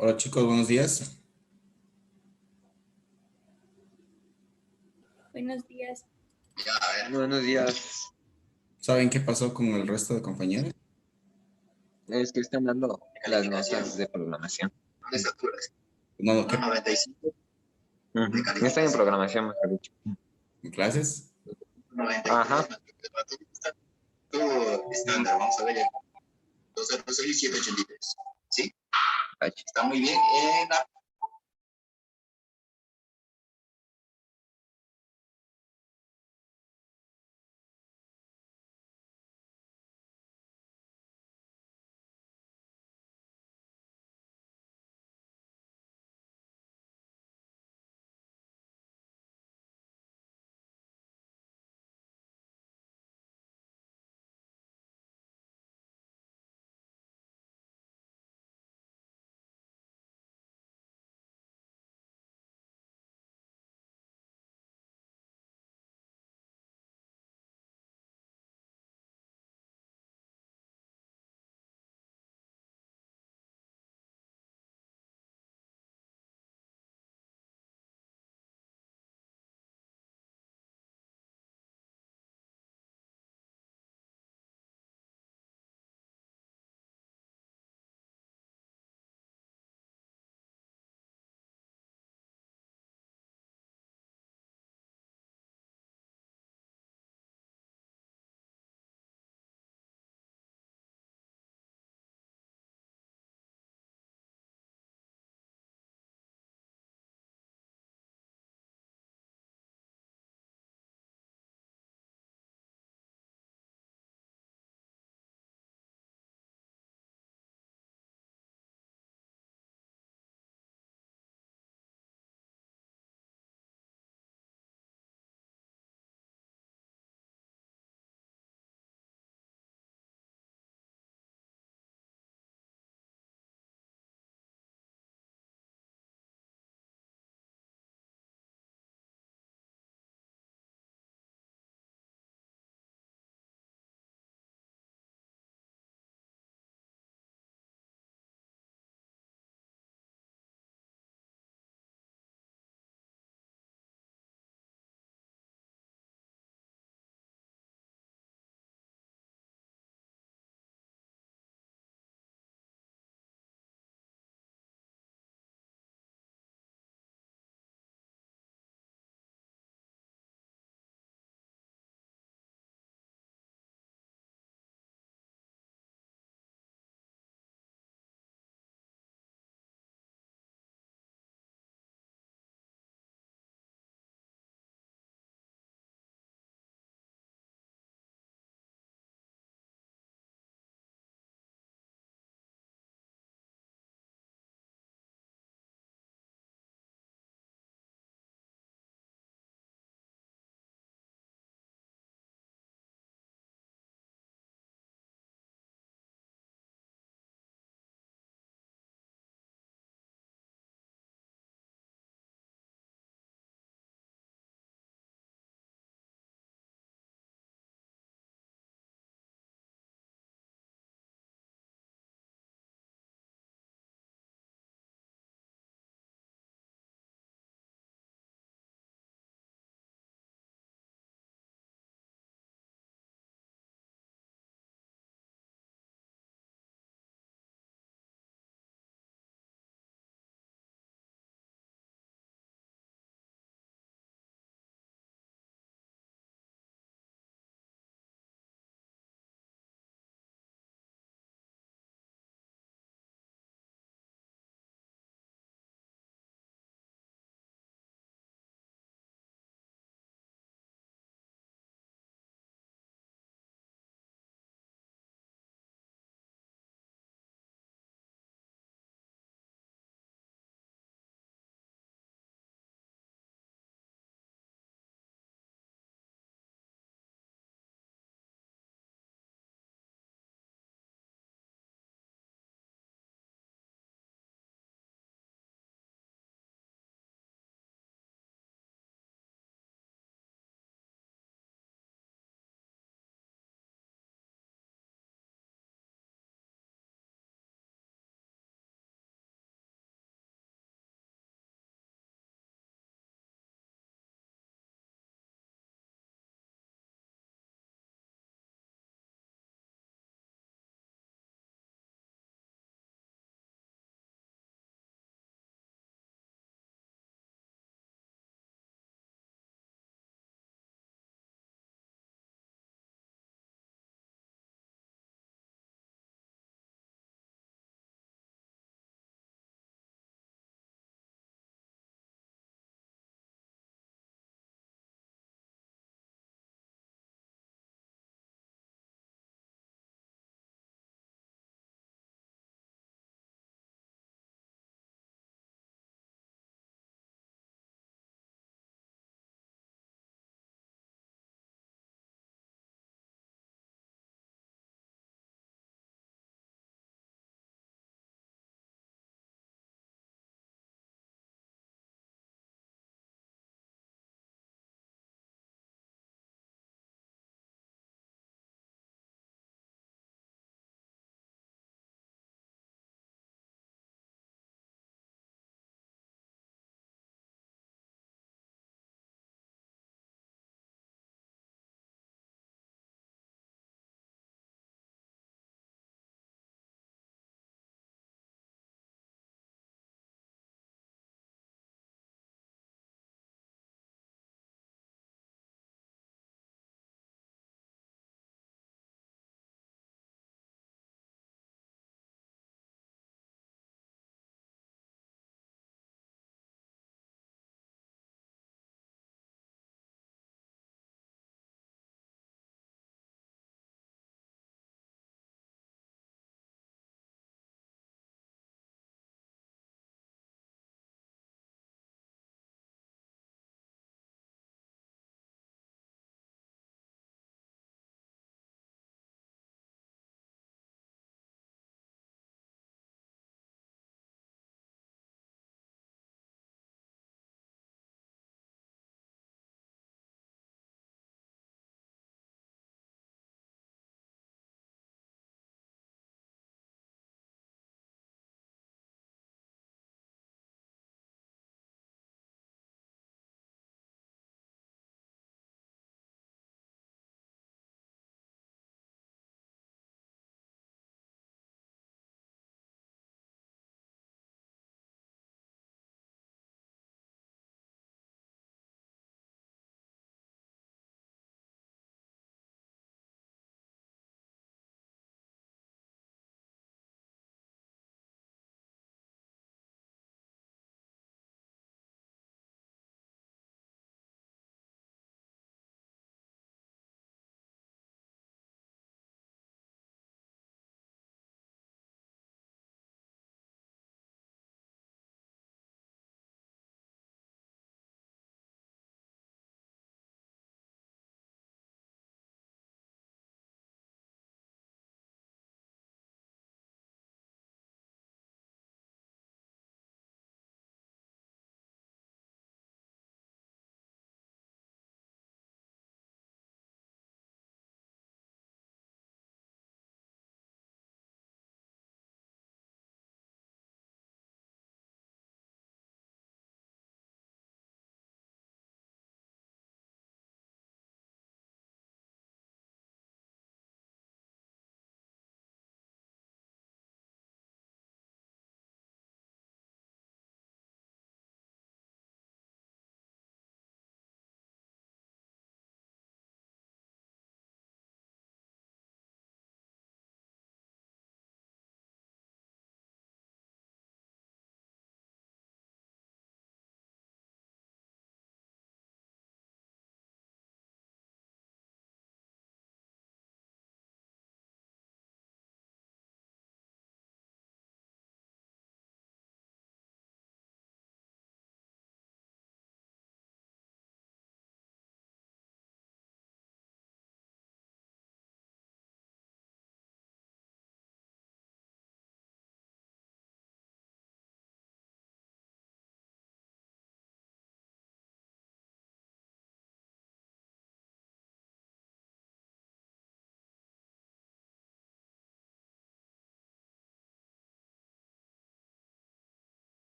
Hola chicos, buenos días. Buenos días. Buenos días. ¿Saben qué pasó con el resto de compañeros? Es que están dando las notas de programación. No, no, ¿qué? Ujú. Están en programación, mejor dicho. ¿En clases? Ajá.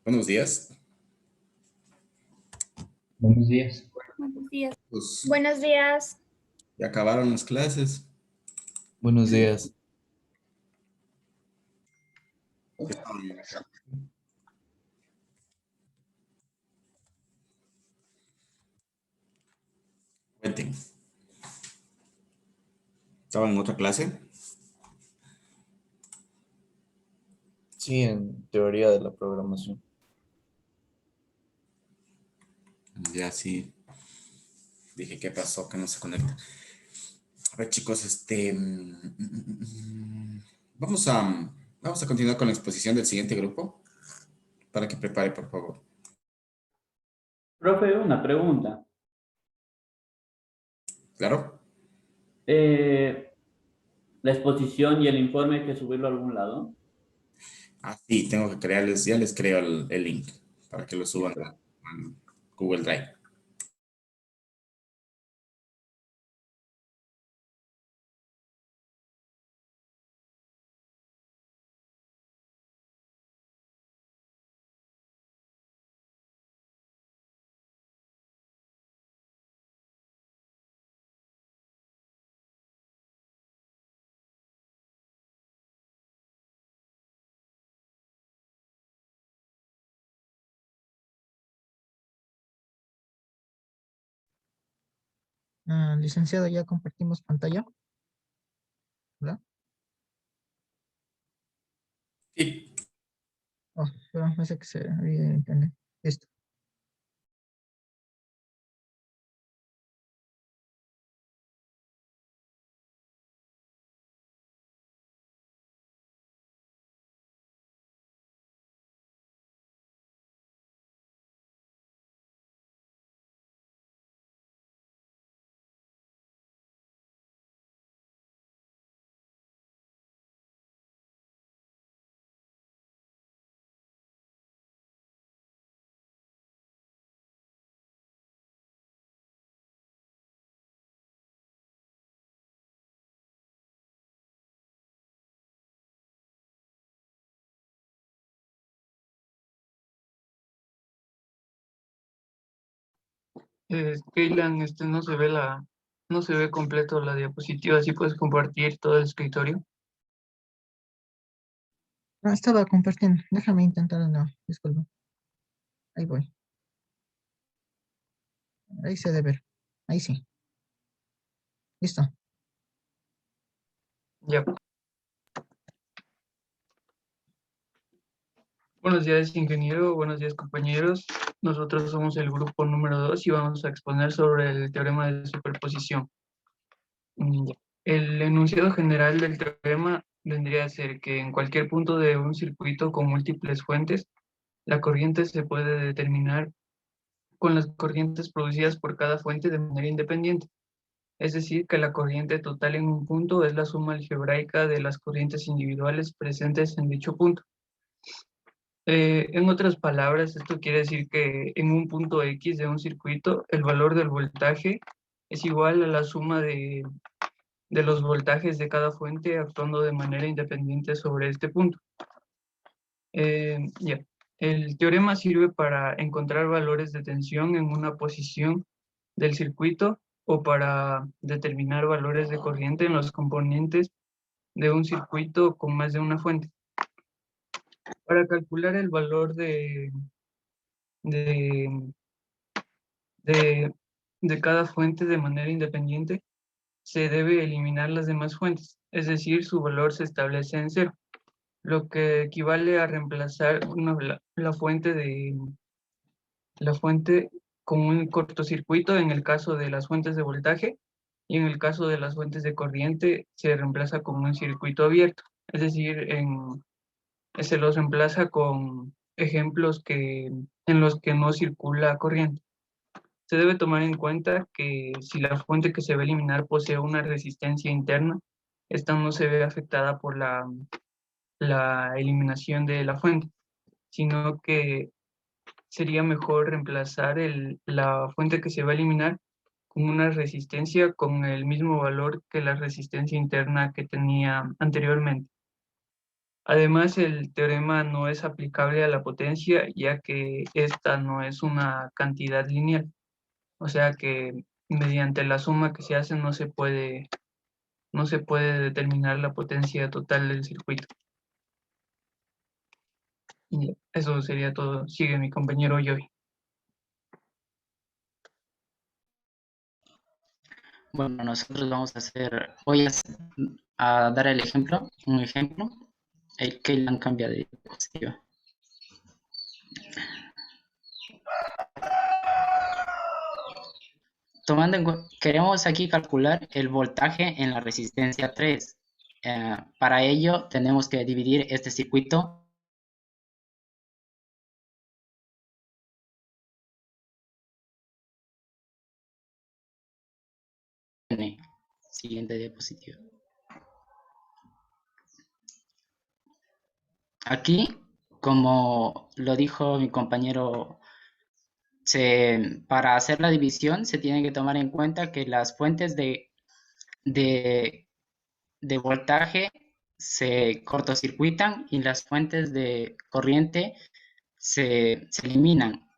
Buenos días. Buenos días. Buenos días. Pues Buenos días. ya acabaron las clases. Buenos días. ¿Qué estaban? Cuenten. ¿Estaban en otra clase? Sí, en teoría de la programación. Ya sí. Dije, ¿qué pasó? Que no se conecta. A ver, chicos, vamos a continuar con la exposición del siguiente grupo para que prepare, por favor. Profe, una pregunta. ¿Claro? Eh, la exposición y el informe hay que subirlo a algún lado. Ah, sí, tengo que crearles, ya les creo el link para que lo Ya, suban a Google Drive. Licenciado, ya compartimos pantalla. ¿Hola? Sí. Oh, pero parece que se había internet. Listo. Keylan, no se ve completo la diapositiva, ¿sí puedes compartir todo el escritorio? Estaba compartiendo. Déjame intentar de nuevo. Disculpa. Ahí voy. Ahí se debe ver. Ahí sí. Listo. Ya. Buenos días, ingeniero. Buenos días, compañeros. Nosotros somos el grupo número 2 y vamos a exponer sobre el teorema de superposición. Ya. El enunciado general del teorema vendría a ser que en cualquier punto de un circuito con múltiples fuentes, la corriente se puede determinar con las corrientes producidas por cada fuente de manera independiente. Es decir, que la corriente total en un punto es la suma algebraica de las corrientes individuales presentes en dicho punto. En otras palabras, esto quiere decir que en un punto X de un circuito, el valor del voltaje es igual a la suma de los voltajes de cada fuente actuando de manera independiente sobre este punto. Ya. El teorema sirve para encontrar valores de tensión en una posición del circuito o para determinar valores de corriente en los componentes de un circuito con más de una fuente. Para calcular el valor de, de, de cada fuente de manera independiente, se debe eliminar las demás fuentes, es decir, su valor se establece en cero, lo que equivale a reemplazar la fuente con un cortocircuito en el caso de las fuentes de voltaje, y en el caso de las fuentes de corriente se reemplaza con un circuito abierto, es decir, se los reemplaza con ejemplos en los que no circula corriente. Se debe tomar en cuenta que si la fuente que se va a eliminar posee una resistencia interna, esta no se ve afectada por la eliminación de la fuente, sino que sería mejor reemplazar la fuente que se va a eliminar con una resistencia con el mismo valor que la resistencia interna que tenía anteriormente. Además, el teorema no es aplicable a la potencia, ya que esta no es una cantidad lineal. O sea que mediante la suma que se hace no se puede determinar la potencia total del circuito. Y eso sería todo. Sigue mi compañero Joy. Bueno, nosotros vamos a hacer, a dar el ejemplo, un ejemplo. El Keylan cambia de diapositiva. Queremos aquí calcular el voltaje en la resistencia 3. Para ello tenemos que dividir este circuito en siguiente diapositiva. Aquí, como lo dijo mi compañero, para hacer la división se tiene que tomar en cuenta que las fuentes de voltaje se cortocircuitan y las fuentes de corriente se eliminan.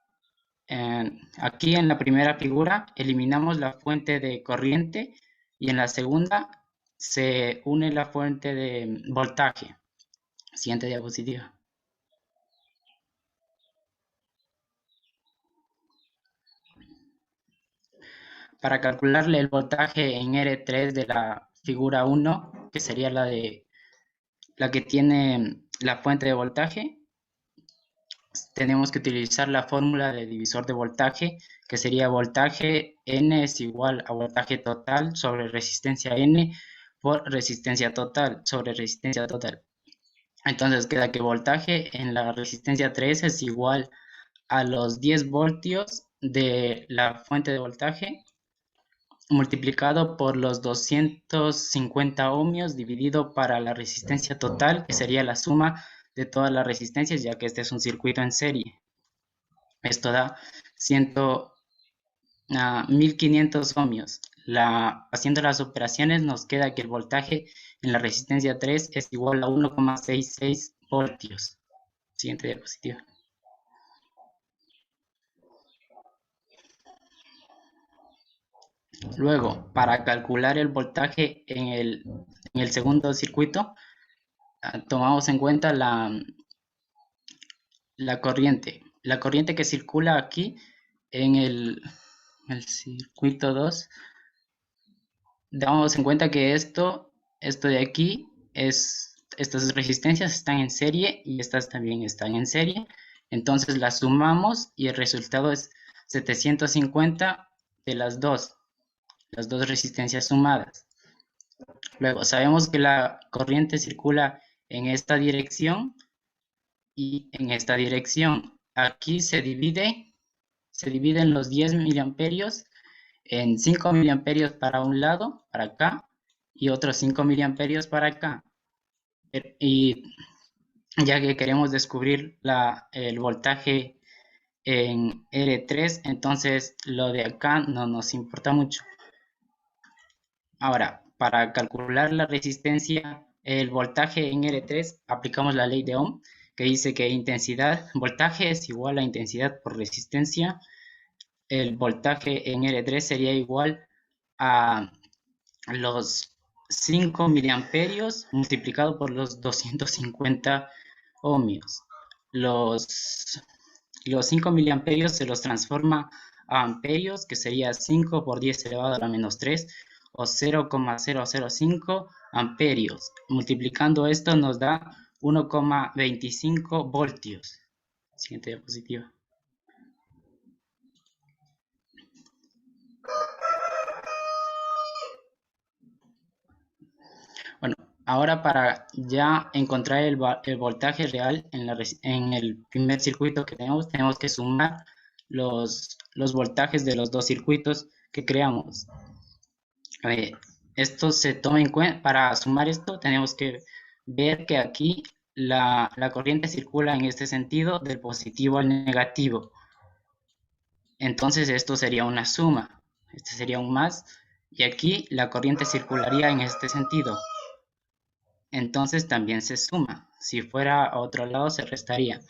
Aquí en la primera figura eliminamos la fuente de corriente y en la segunda se une la fuente de voltaje. Siguiente diapositiva. Para calcularle el voltaje en R3 de la figura 1, que sería la que tiene la fuente de voltaje, tenemos que utilizar la fórmula de divisor de voltaje, que sería voltaje N es igual a voltaje total sobre resistencia N por resistencia total sobre resistencia total. Entonces queda que voltaje en la resistencia 3 es igual a los 10 voltios de la fuente de voltaje multiplicado por los 250 ohmios dividido para la resistencia total, que sería la suma de todas las resistencias, ya que este es un circuito en serie. Esto da 1500 ohmios. Haciendo las operaciones nos queda que el voltaje en la resistencia 3 es igual a 1,66 voltios. Siguiente diapositiva. Luego, para calcular el voltaje en el segundo circuito, tomamos en cuenta la corriente. La corriente que circula aquí en el circuito 2, damos en cuenta que esto de aquí, estas resistencias están en serie y estas también están en serie. Entonces las sumamos y el resultado es 750 de las dos resistencias sumadas. Luego sabemos que la corriente circula en esta dirección y en esta dirección. Aquí se dividen los 10 miliamperios en 5 miliamperios para un lado, para acá, y otros 5 miliamperios para acá. Y ya que queremos descubrir el voltaje en R3, entonces lo de acá no nos importa mucho. Ahora, para calcular la resistencia, el voltaje en R3, aplicamos la ley de Ohm, que dice que voltaje es igual a intensidad por resistencia. El voltaje en R3 sería igual a los 5 miliamperios multiplicado por los 250 ohmios. Los 5 miliamperios se los transforma a amperios, que sería 5 por 10 elevado a la menos 3, o 0,005 amperios. Multiplicando esto nos da 1,25 voltios. Siguiente diapositiva. Bueno, ahora para ya encontrar el voltaje real en el primer circuito que tenemos que sumar los voltajes de los dos circuitos que creamos. Esto se toma en cuenta. Para sumar esto tenemos que ver que aquí la corriente circula en este sentido, del positivo al negativo. Entonces esto sería una suma, este sería un más, y aquí la corriente circularía en este sentido. entonces también se suma. Si fuera a otro lado, se restaría.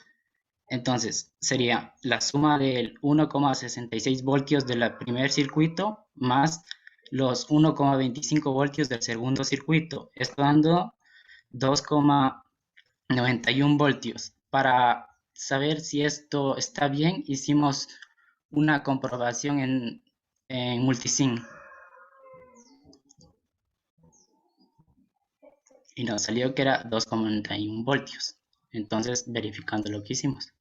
Entonces, sería la suma del 1,66 voltios del primer circuito más los 1,25 voltios del segundo circuito, esto dando 2,91 voltios. Para saber si esto está bien, hicimos una comprobación en Multisim. Y nos salió que era 2,91 voltios. Entonces, verificando lo que hicimos.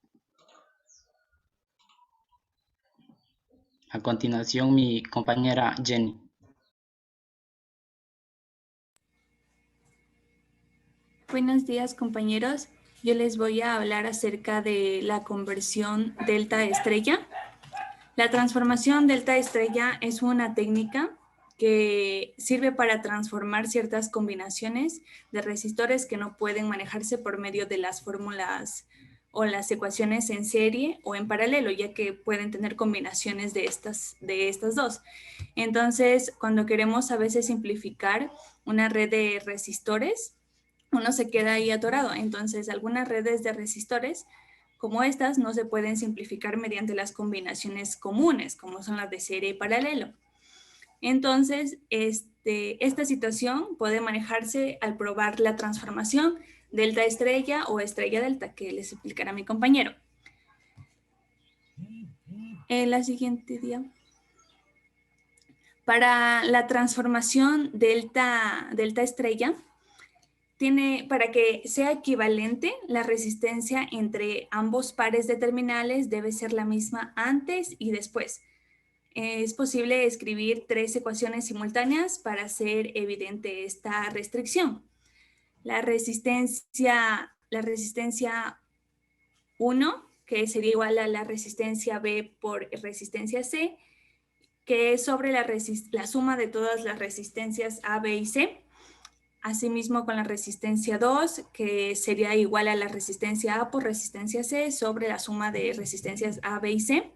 A continuación, mi compañera Jenny. Buenos días, compañeros. Yo les voy a hablar acerca de la conversión delta-estrella. La transformación delta-estrella es una técnica que sirve para transformar ciertas combinaciones de resistores que no pueden manejarse por medio de las fórmulas o las ecuaciones en serie o en paralelo, ya que pueden tener combinaciones de estas dos. Entonces, cuando queremos a veces simplificar una red de resistores, uno se queda ahí atorado. Entonces, algunas redes de resistores como estas no se pueden simplificar mediante las combinaciones comunes, como son las de serie y paralelo. Entonces, esta situación puede manejarse al probar la transformación delta estrella o estrella delta, que les explicará mi compañero. En la siguiente día. Para la transformación delta estrella, para que sea equivalente, la resistencia entre ambos pares de terminales debe ser la misma antes y después. Es posible escribir 3 ecuaciones simultáneas para hacer evidente esta restricción. La resistencia 1, que sería igual a la resistencia B por resistencia C, que es sobre la suma de todas las resistencias A, B y C. Asimismo con la resistencia 2, que sería igual a la resistencia A por resistencia C sobre la suma de resistencias A, B y C.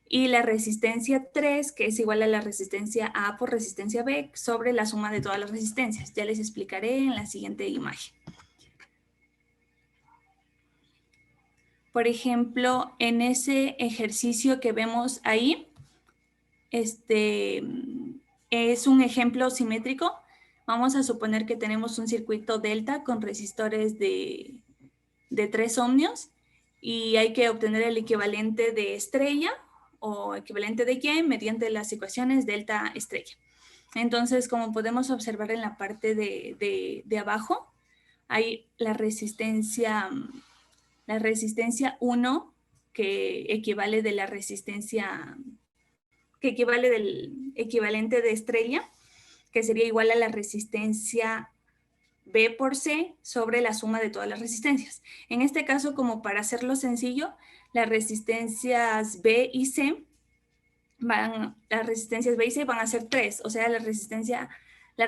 Y la resistencia 3, que es igual a la resistencia A por resistencia B sobre la suma de todas las resistencias. Ya les explicaré en la siguiente imagen. Por ejemplo, en ese ejercicio que vemos ahí, es un ejemplo simétrico. Vamos a suponer que tenemos un circuito delta con resistores de 3 ohmios y hay que obtener el equivalente de estrella o equivalente de Y mediante las ecuaciones delta estrella. Entonces, como podemos observar en la parte de abajo, hay la resistencia 1 que equivale de la resistencia, que equivale del equivalente de estrella, que sería igual a la resistencia B por C sobre la suma de todas las resistencias. En este caso, como para hacerlo sencillo, las resistencias B y C van a ser 3, o sea, la resistencia A, la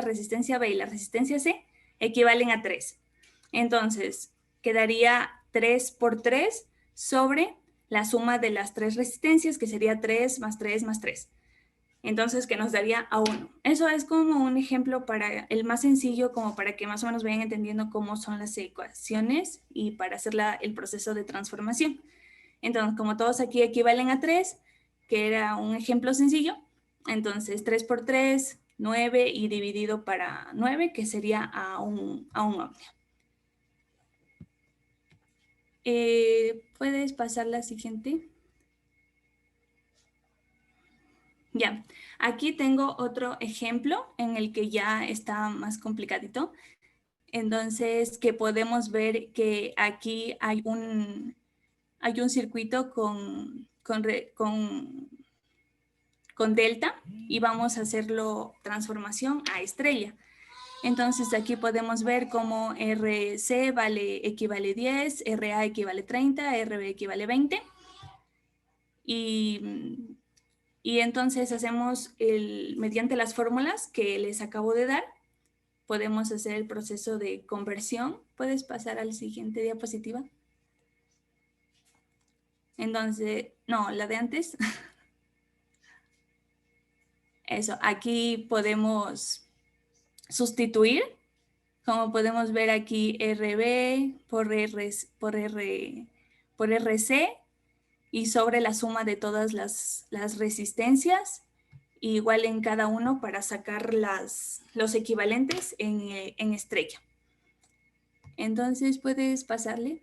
resistencia B y la resistencia C equivalen a 3. Entonces, quedaría 3 por 3 sobre la suma de las 3 resistencias, que sería 3 más 3 más 3. Entonces, que nos daría a 1. Eso es como un ejemplo para el más sencillo, como para que más o menos vayan entendiendo cómo son las ecuaciones y para hacer el proceso de transformación. Entonces, como todos aquí equivalen a 3, que era un ejemplo sencillo, entonces 3 por 3, 9 y dividido para 9, que sería a un ohmio. ¿Puedes pasar la siguiente? Ya, aquí tengo otro ejemplo en el que ya está más complicadito. Entonces, que podemos ver que aquí hay un circuito con delta y vamos a hacerlo transformación a estrella. Entonces, aquí podemos ver cómo RC equivale 10, RA equivale 30, RB equivale 20. Y entonces hacemos mediante las fórmulas que les acabo de dar, podemos hacer el proceso de conversión. ¿Puedes pasar a la siguiente diapositiva? Entonces, no, la de antes. Eso, aquí podemos sustituir Como podemos ver aquí, RB por RC y sobre la suma de todas las resistencias, igual en cada uno para sacar los equivalentes en estrella. Entonces, ¿puedes pasarle?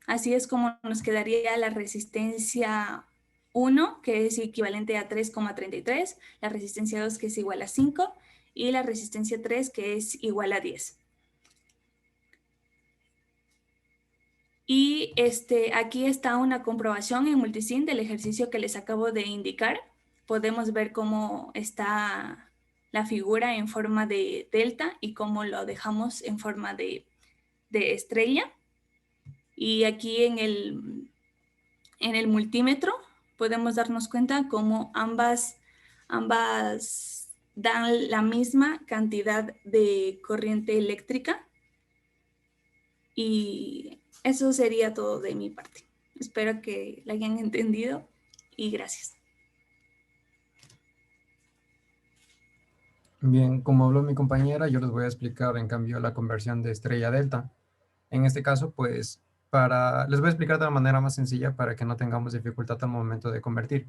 Así es como nos quedaría la resistencia 1, que es equivalente a 3,33, la resistencia 2, que es igual a 5, y la resistencia 3, que es igual a 10. Y aquí está una comprobación en Multisim del ejercicio que les acabo de indicar. Podemos ver cómo está la figura en forma de delta y cómo lo dejamos en forma de estrella. Y aquí en el multímetro podemos darnos cuenta cómo ambas dan la misma cantidad de corriente eléctrica. Y eso sería todo de mi parte. Espero que la hayan entendido y gracias. Bien, como habló mi compañera, yo les voy a explicar en cambio la conversión de estrella a delta. En este caso, pues, les voy a explicar de la manera más sencilla para que no tengamos dificultad al momento de convertir.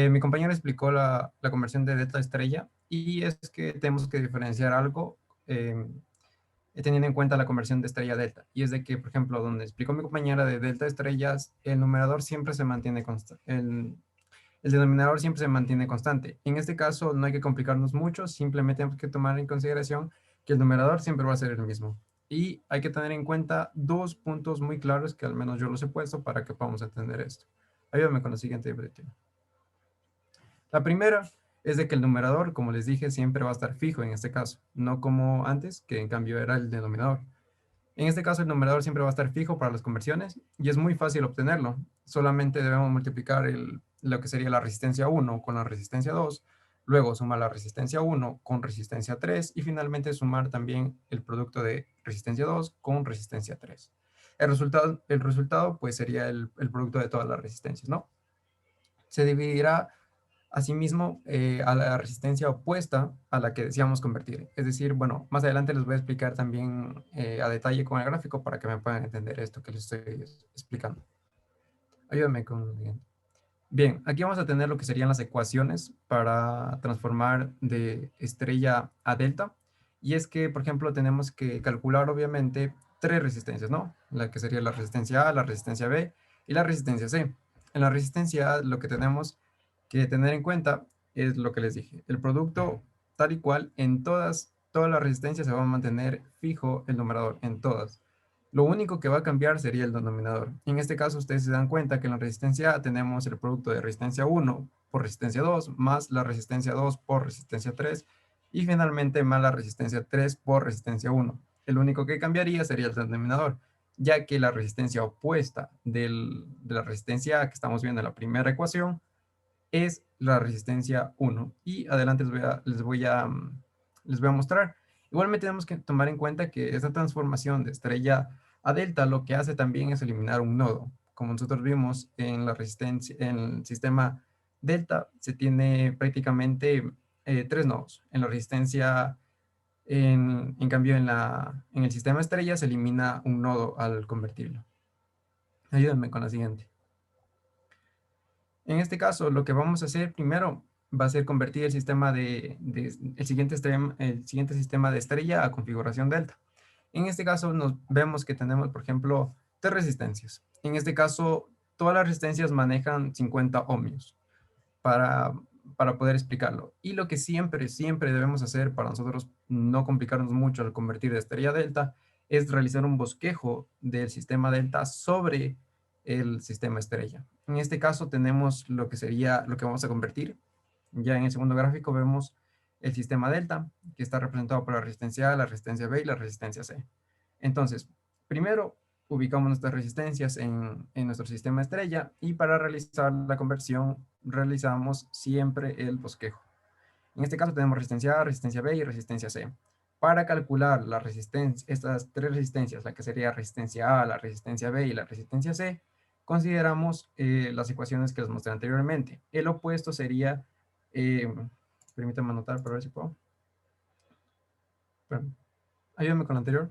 Mi compañera explicó la conversión de delta a estrella y es que tenemos que diferenciar algo teniendo en cuenta la conversión de estrella a delta. Y es de que, por ejemplo, donde explicó mi compañera de delta a estrellas, el numerador siempre se mantiene constante. El denominador siempre se mantiene constante. En este caso no hay que complicarnos mucho, simplemente tenemos que tomar en consideración que el numerador siempre va a ser el mismo. Y hay que tener en cuenta dos puntos muy claros que al menos yo los he puesto para que podamos entender esto. Ayúdame con la siguiente diapositiva. La primera es de que el numerador, como les dije, siempre va a estar fijo en este caso, no como antes, que en cambio era el denominador. En este caso, el numerador siempre va a estar fijo para las conversiones y es muy fácil obtenerlo. Solamente debemos multiplicar lo que sería la resistencia 1 con la resistencia 2, luego sumar la resistencia 1 con resistencia 3 y finalmente sumar también el producto de resistencia 2 con resistencia 3. El resultado pues sería el producto de todas las resistencias, ¿no? Se dividirá asimismo a la resistencia opuesta a la que deseamos convertir. Es decir, bueno, más adelante les voy a explicar también a detalle con el gráfico para que me puedan entender esto que les estoy explicando. Ayúdenme con lo siguiente. Bien, aquí vamos a tener lo que serían las ecuaciones para transformar de estrella a delta. Y es que, por ejemplo, tenemos que calcular obviamente tres resistencias, ¿no? La que sería la resistencia A, la resistencia B y la resistencia C. En la resistencia A lo que tenemos que tener en cuenta es lo que les dije. El producto tal y cual en todas las resistencias se va a mantener fijo el numerador, en todas. Lo único que va a cambiar sería el denominador. En este caso ustedes se dan cuenta que en la resistencia A tenemos el producto de resistencia 1 por resistencia 2 más la resistencia 2 por resistencia 3 y finalmente más la resistencia 3 por resistencia 1. El único que cambiaría sería el denominador, ya que la resistencia opuesta de la resistencia A que estamos viendo en la primera ecuación es la resistencia 1. Y adelante les voy a mostrar. Igualmente tenemos que tomar en cuenta que esta transformación de estrella a delta lo que hace también es eliminar un nodo. Como nosotros vimos en la resistencia, en el sistema delta se tiene prácticamente 3 nodos. En la resistencia, en cambio en el sistema estrella se elimina un nodo al convertirlo. Ayúdenme con la siguiente. En este caso, lo que vamos a hacer primero va a ser convertir el sistema el siguiente sistema de estrella a configuración delta. En este caso, vemos que tenemos, por ejemplo, 3 resistencias. En este caso, todas las resistencias manejan 50 ohmios para poder explicarlo. Y lo que siempre debemos hacer para nosotros no complicarnos mucho al convertir de estrella a delta es realizar un bosquejo del sistema delta sobre el sistema estrella. En este caso tenemos lo que sería lo que vamos a convertir. Ya en el segundo gráfico vemos el sistema delta, que está representado por la resistencia A, la resistencia B y la resistencia C. Entonces, primero ubicamos nuestras resistencias en nuestro sistema estrella y para realizar la conversión realizamos siempre el bosquejo. En este caso tenemos resistencia A, resistencia B y resistencia C. Para calcular estas 3 resistencias, la que sería resistencia A, la resistencia B y la resistencia C, consideramos las ecuaciones que les mostré anteriormente. El opuesto sería, permítanme anotar para ver si puedo. Espérame. Ayúdame con lo anterior.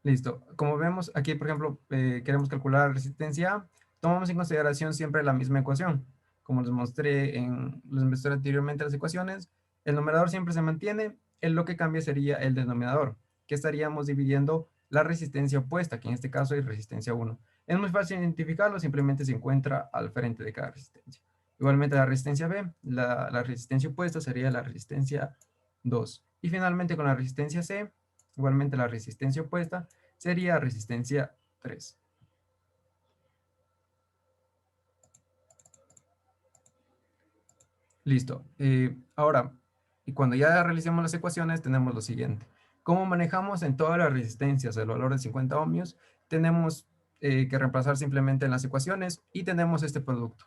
Listo. Como vemos aquí, por ejemplo, queremos calcular la resistencia A, tomamos en consideración siempre la misma ecuación. Como les mostré anteriormente las ecuaciones, el numerador siempre se mantiene, lo que cambia sería el denominador, que estaríamos dividiendo la resistencia opuesta, que en este caso es resistencia 1. Es muy fácil identificarlo, simplemente se encuentra al frente de cada resistencia. Igualmente la resistencia B, la resistencia opuesta sería la resistencia 2. Y finalmente con la resistencia C, igualmente la resistencia opuesta sería resistencia 3. Listo. Ahora, y cuando ya realicemos las ecuaciones, tenemos lo siguiente. ¿Cómo manejamos en todas las resistencias el valor de 50 ohmios? Tenemos que reemplazar simplemente en las ecuaciones y tenemos este producto.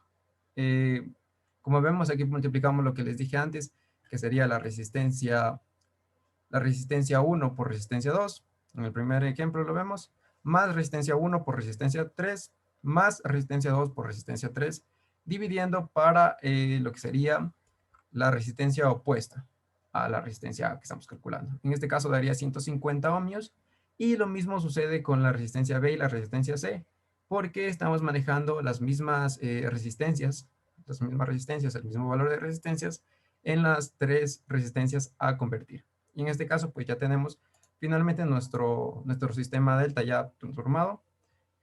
Como vemos, aquí multiplicamos lo que les dije antes, que sería la resistencia 1 por resistencia 2. En el primer ejemplo lo vemos. Más resistencia 1 por resistencia 3, más resistencia 2 por resistencia 3, dividiendo para lo que sería la resistencia opuesta a la resistencia que estamos calculando. En este caso daría 150 ohmios, y lo mismo sucede con la resistencia B y la resistencia C, porque estamos manejando las mismas resistencias, el mismo valor de resistencias en las tres resistencias a convertir. Y en este caso, pues ya tenemos finalmente nuestro sistema delta ya transformado.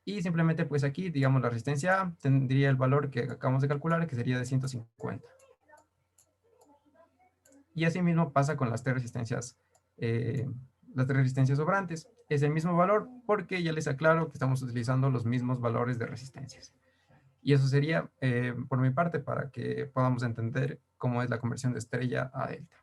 Y simplemente, pues aquí, digamos, la resistencia A tendría el valor que acabamos de calcular, que sería de 150. Y así mismo pasa con las tres resistencias sobrantes. Es el mismo valor porque ya les aclaro que estamos utilizando los mismos valores de resistencias. Y eso sería, por mi parte, para que podamos entender cómo es la conversión de estrella a delta.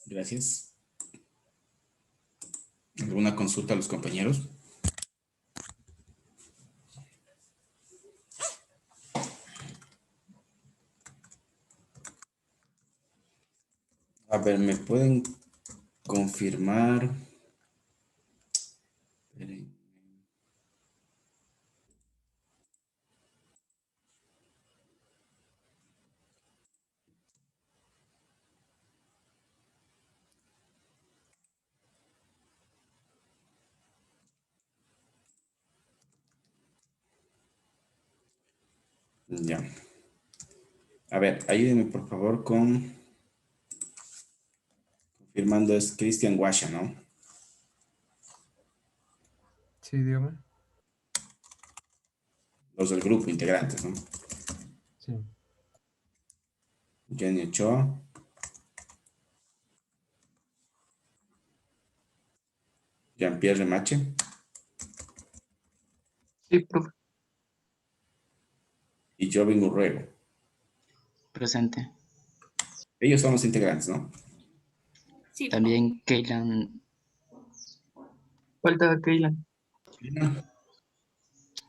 Gracias. ¿Alguna consulta a los compañeros? A ver, ¿me pueden confirmar? Esperen. Ya. A ver, ayúdenme por favor con... Confirmando es Cristian Guasha, ¿no? Sí, dígame. Los del grupo, integrantes, ¿no? Sí. Jenny Ochoa. Jean-Pierre Remache. Sí, profe. Y Jovin Urrego. Presente. Ellos son los integrantes, ¿no? Sí, También Keylan. Falta Keylan.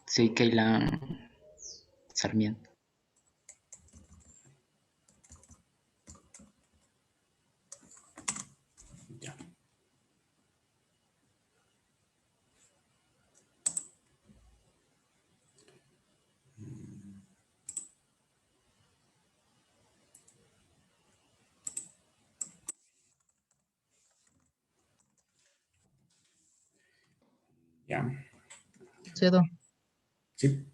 Sí, Keylan Sarmiento. Ya. Ya. Cedo. Sí.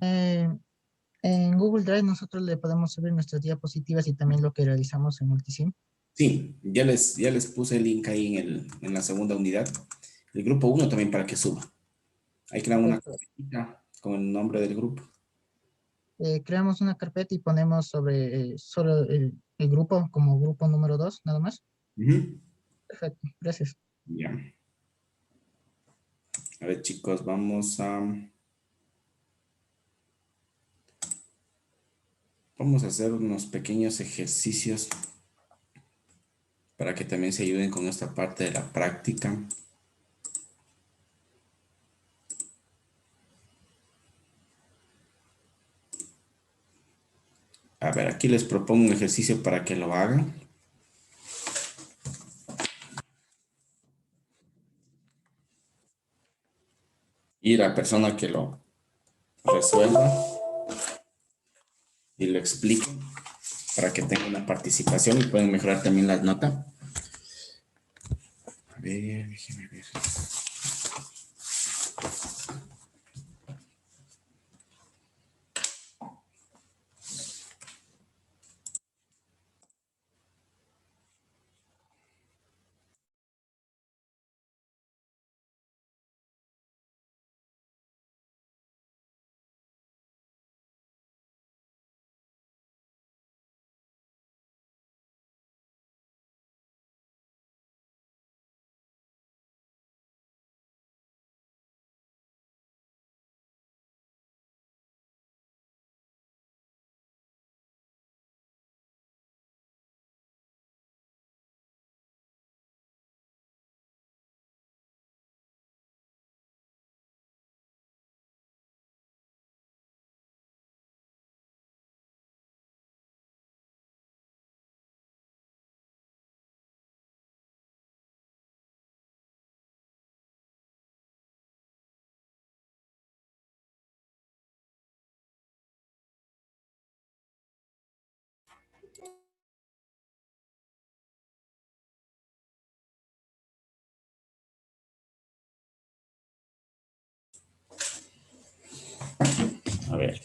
En Google Drive nosotros le podemos subir nuestras diapositivas y también lo que realizamos en Multisim. Sí, ya les puse el link ahí en la segunda unidad. El grupo 1 también para que suba. Hay que crear una carpetita con el nombre del grupo. Creamos una carpeta y ponemos sobre solo el grupo como grupo número 2, nada más. Perfecto, gracias. Ya. A ver, chicos, vamos a hacer unos pequeños ejercicios para que también se ayuden con esta parte de la práctica. A ver, aquí les propongo un ejercicio para que lo hagan. Y la persona que lo resuelva y lo explique para que tengan una participación y pueden mejorar también las notas. A ver, déjenme ver. A ver.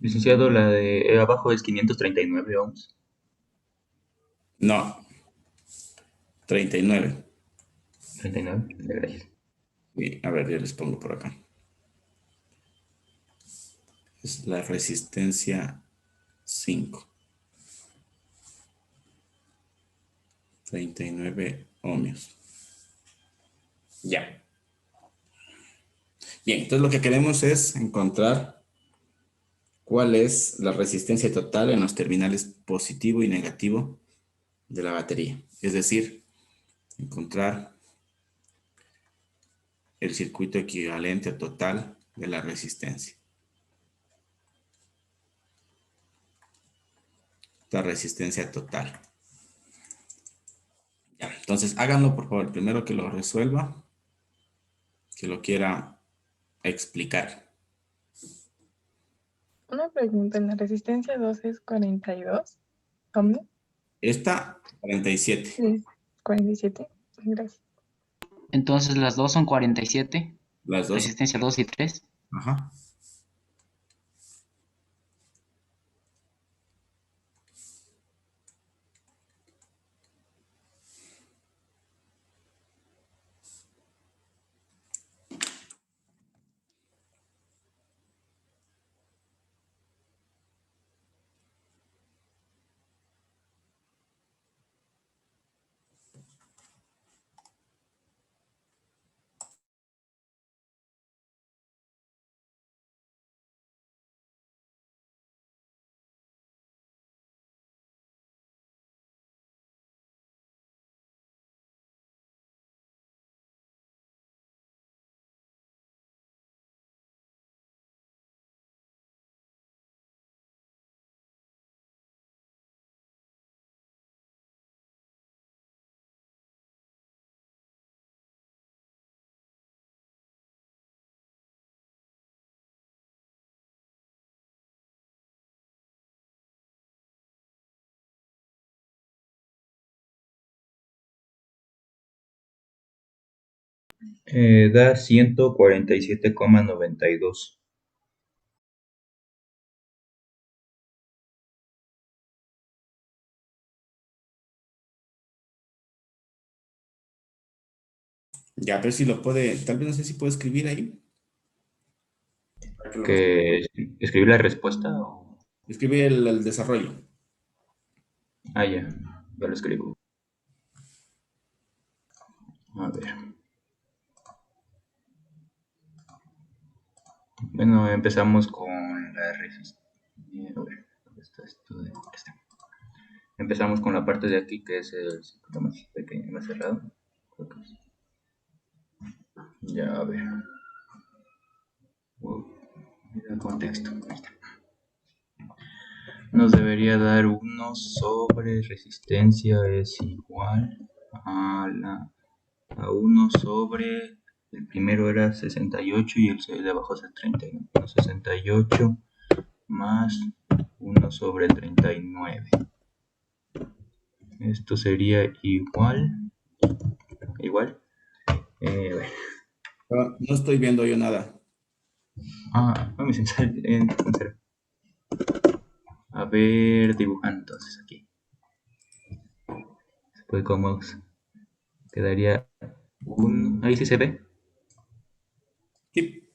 Licenciado, la de abajo es 539 ohms. No. 39. 39, gracias. Sí, a ver, yo les pongo por acá. Es la resistencia 5. 39 ohmios. Ya. Bien, entonces lo que queremos es encontrar cuál es la resistencia total en los terminales positivo y negativo de la batería. Es decir, encontrar el circuito equivalente total de la resistencia. La resistencia total. Ya, entonces háganlo por favor. Primero que lo resuelva, que lo quiera explicar. Una pregunta, ¿en la resistencia 2 es 42 ohms? Esta, 47. Sí, 47. Gracias. Entonces las dos son 47. Las dos. Resistencia 2 y 3. Ajá. Da 147,92. Ya, pero si lo puede, tal vez no sé si puede escribir ahí. ¿Que escribir la respuesta o...? Escribe el desarrollo. Ah, ya lo escribo. A ver. Bueno, empezamos con la resistencia. A ver, ¿dónde está esto? Empezamos con la parte de aquí, que es el circuito más pequeño, más cerrado. Ya, a ver. Mira el contexto. Ahí está. Nos debería dar 1 sobre resistencia es igual a 1 sobre, el primero era 68 y el de abajo es el 39. 68 más 1 sobre 39. Esto sería igual. No estoy viendo yo nada. Vamos a empezar en cero. A ver, dibujando entonces aquí. Se puede con mouse. Quedaría ahí sí se ve. Sí.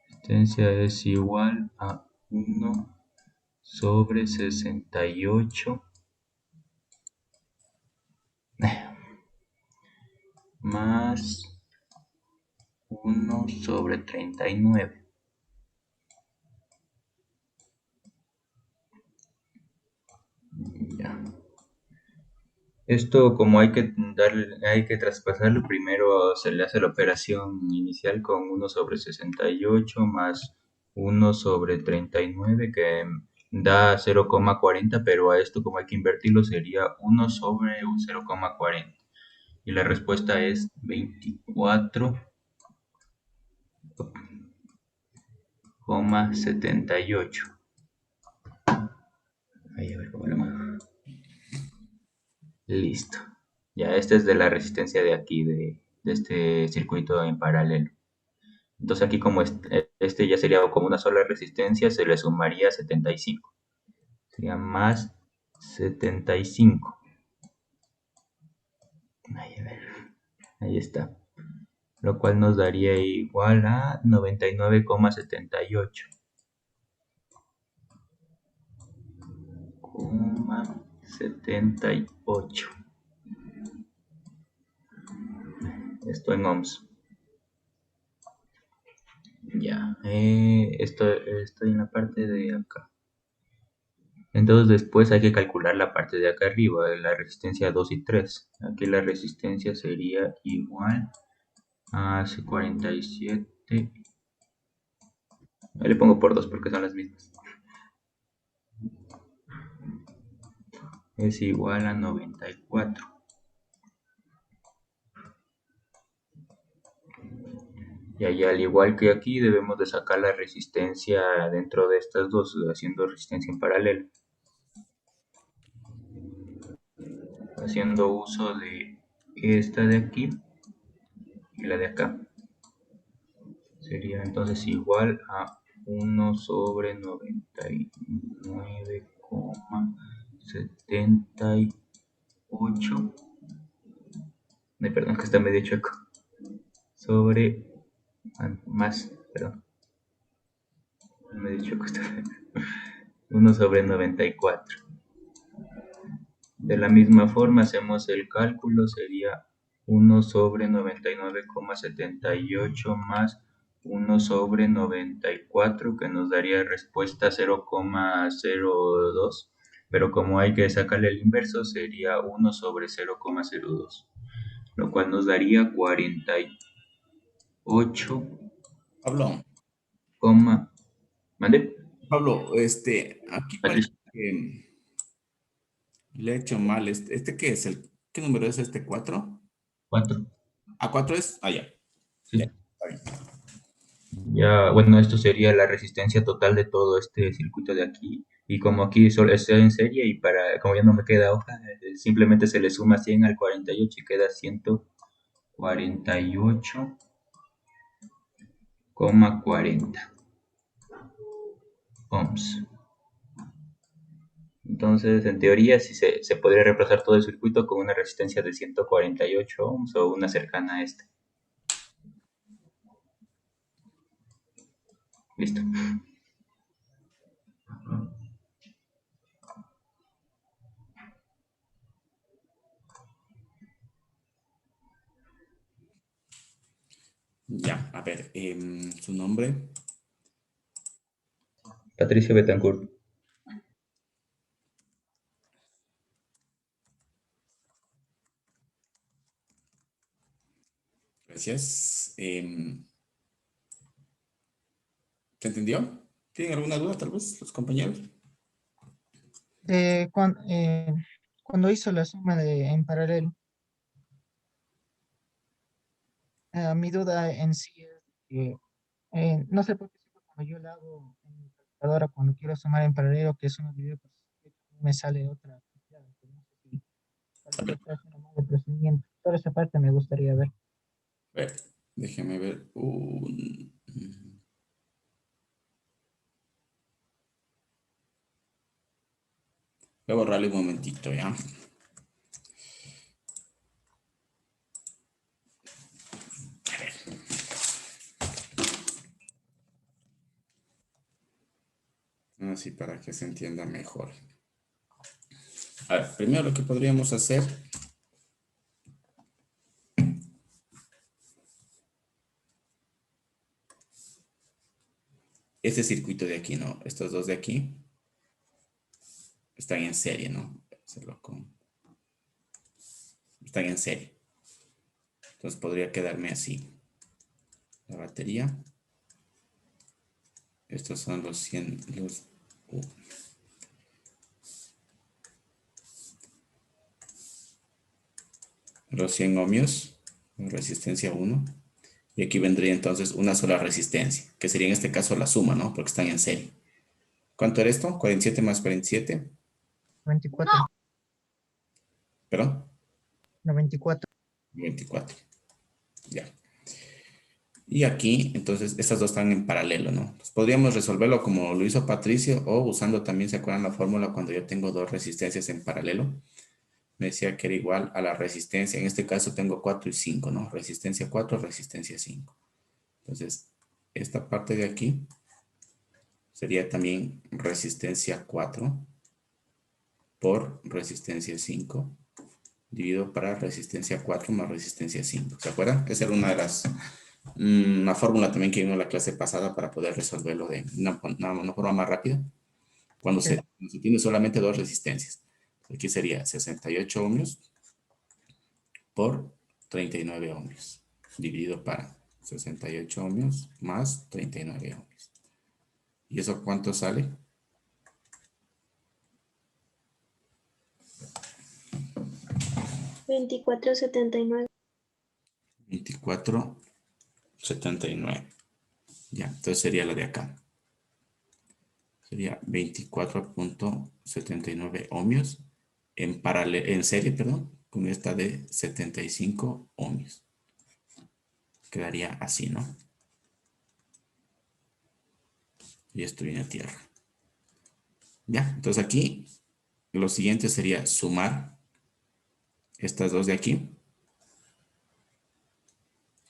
Resistencia es igual a 1 sobre 68 más 1 sobre 39. Ya. Esto, como hay que traspasarlo, primero se le hace la operación inicial con 1 sobre 68 más 1 sobre 39, que da 0,40, pero a esto, como hay que invertirlo, sería 1 sobre 0,40. Y la respuesta es 24,78. Ahí, a ver cómo lo muevo. Listo. Ya, esta es de la resistencia de aquí, de este circuito en paralelo. Entonces aquí, como este ya sería como una sola resistencia, se le sumaría 75. Sería más 75. Ahí, a ver. Ahí está. Lo cual nos daría igual a 99,78. 78. Esto en ohms. Ya, estoy en la parte de acá. Entonces después hay que calcular la parte de acá arriba, de la resistencia 2 y 3. Aquí la resistencia sería igual a 47. Ahí le pongo por 2 porque son las mismas. Es igual a 94. Y ahí, al igual que aquí, debemos de sacar la resistencia dentro de estas dos, haciendo resistencia en paralelo. haciendo uso de esta de aquí y la de acá. Sería entonces igual a 1 sobre 99,78. No, perdón, que está medio chueco. Sobre más, perdón. Medio chueco está. 1 sobre 94. De la misma forma hacemos el cálculo, sería 1 sobre 99,78 más 1 sobre 94, que nos daría respuesta 0,02, pero como hay que sacarle el inverso, sería 1 sobre 0,02, lo cual nos daría 48. Pablo. ¿Mande? Pablo, aquí parece que le he hecho mal. ¿Qué es? ¿Qué número es este? ¿4? 4. ¿A 4 es? Ah, ya. Sí. Ya, está bien. Ya, bueno, esto sería la resistencia total de todo este circuito de aquí. Y como aquí solo está en serie y como ya no me queda hoja, simplemente se le suma 100 al 48 y queda 148,40 ohms. Entonces, en teoría, sí se podría reemplazar todo el circuito con una resistencia de 148 ohms o una cercana a esta. Listo. Ya, a ver, su nombre. Patricio Betancourt. Gracias. ¿Se entendió? ¿Tienen alguna duda tal vez los compañeros? Cuando hizo la suma en paralelo, mi duda en sí es que no sé por qué siempre cuando yo la hago en mi calculadora, cuando quiero sumar en paralelo, que es 1 dividido por 68, me sale otra cantidad. Entonces, no sé si tal vez estoy haciendo mal el procedimiento. Toda esa parte me gustaría ver. A ver, déjeme ver. Voy a borrarle un momentito, ¿ya? Así para que se entienda mejor. A ver, primero lo que podríamos hacer este circuito de aquí, ¿no? Estos dos de aquí están en serie, ¿no? Están en serie. Entonces podría quedarme así. La batería. Estos son los 100, los 100 ohmios, resistencia 1. Y aquí vendría entonces una sola resistencia, que sería en este caso la suma, ¿no? Porque están en serie. ¿Cuánto era esto? 47 más 47. 94. ¿Perdón? 94. 24. Ya. Y aquí, entonces, estas dos están en paralelo, ¿no? Pues podríamos resolverlo como lo hizo Patricio o usando también, ¿se acuerdan la fórmula cuando yo tengo dos resistencias en paralelo? Me decía que era igual a la resistencia. En este caso tengo 4 y 5, ¿no? Resistencia 4, resistencia 5. Entonces, esta parte de aquí sería también resistencia 4 por resistencia 5 dividido para resistencia 4 más resistencia 5. ¿Se acuerdan? Esa era una de las... una fórmula también que vimos en la clase pasada para poder resolverlo de una forma más rápida. Cuando se tiene solamente dos resistencias. Aquí sería 68 ohmios por 39 ohmios. Dividido para 68 ohmios más 39 ohmios. ¿Y eso cuánto sale? 24,79. 24,79. Ya, entonces sería la de acá. Sería 24,79 ohmios en paralelo, en serie, perdón, con esta de 75 ohmios. Quedaría así, ¿no? Y esto viene a tierra. Ya, entonces aquí lo siguiente sería sumar estas dos de aquí.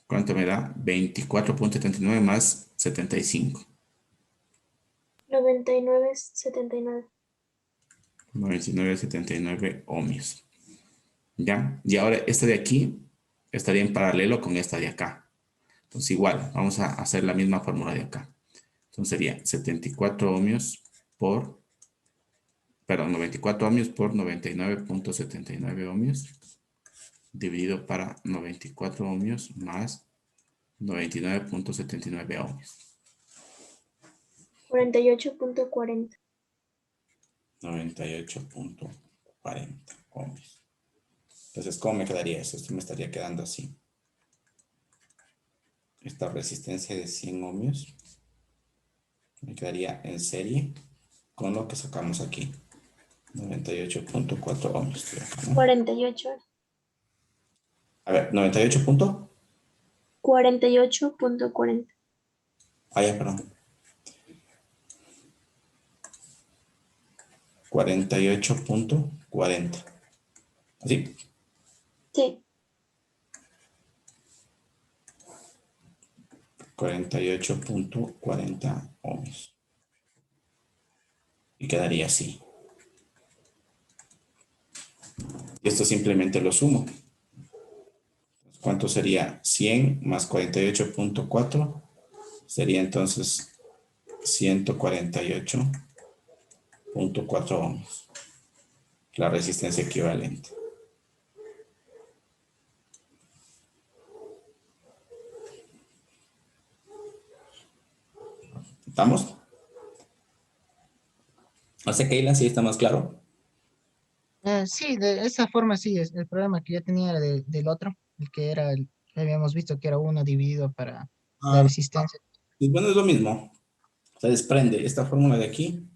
¿Cuánto me da? 24.79 más 75. 99,79. 99,79 ohmios. ¿Ya? Y ahora esta de aquí estaría en paralelo con esta de acá. Entonces igual, vamos a hacer la misma fórmula de acá. Entonces sería 74 ohmios por, perdón, 94 ohmios por 99.79 ohmios dividido para 94 ohmios más 99.79 ohmios. 48,40. 98.40 ohmios. Entonces, ¿cómo me quedaría eso? Esto me estaría quedando así. Esta resistencia de 100 ohmios me quedaría en serie con lo que sacamos aquí. 98.4 ohmios. 48. A ver, 98 punto. 48,40. Ah, ya, perdón. 48.40. ¿Así? Sí. 48.40 ohmios. Y quedaría así. Y esto simplemente lo sumo. ¿Cuánto sería? 100 más 48.4 sería entonces 148.4 ohmios. La resistencia equivalente. ¿Estamos? No sé, Keila, si está más claro. Sí, de esa forma sí, es el problema que ya tenía era del otro, el que era, habíamos visto que era uno dividido para la Ah, resistencia. pues bueno, es lo mismo. Se desprende. Esta fórmula de aquí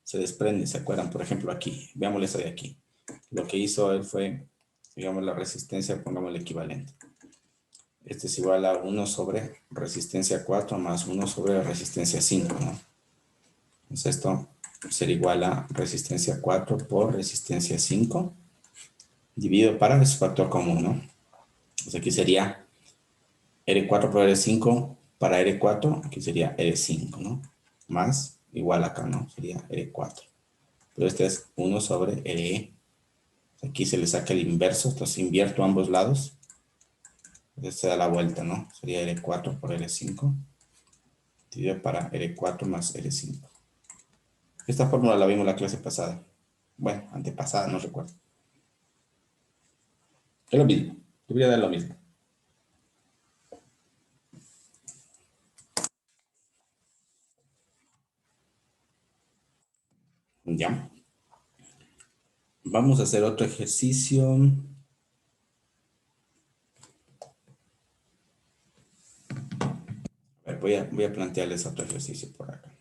se desprende. ¿Se acuerdan? Por ejemplo, aquí. Veámosle esta de aquí. Lo que hizo él fue, digamos, la resistencia, pongamos el equivalente. Este es igual a 1 sobre resistencia 4 más 1 sobre resistencia 5, ¿no? Entonces esto será igual a resistencia 4 por resistencia 5 dividido para ese factor común, ¿no? Entonces aquí sería R4 por R5 para R4, aquí sería R5, ¿no? Más, igual acá, ¿no? Sería R4. Pero este es 1 sobre RE. Aquí se le saca el inverso, entonces invierto ambos lados. Entonces se da la vuelta, ¿no? Sería R4 por R5. Dividido para R4 más R5. Esta fórmula la vimos la clase pasada. Bueno, antepasada, no recuerdo. Es lo mismo. Debería dar lo mismo. Ya. Vamos a hacer otro ejercicio. A ver, voy a plantearles otro ejercicio por acá.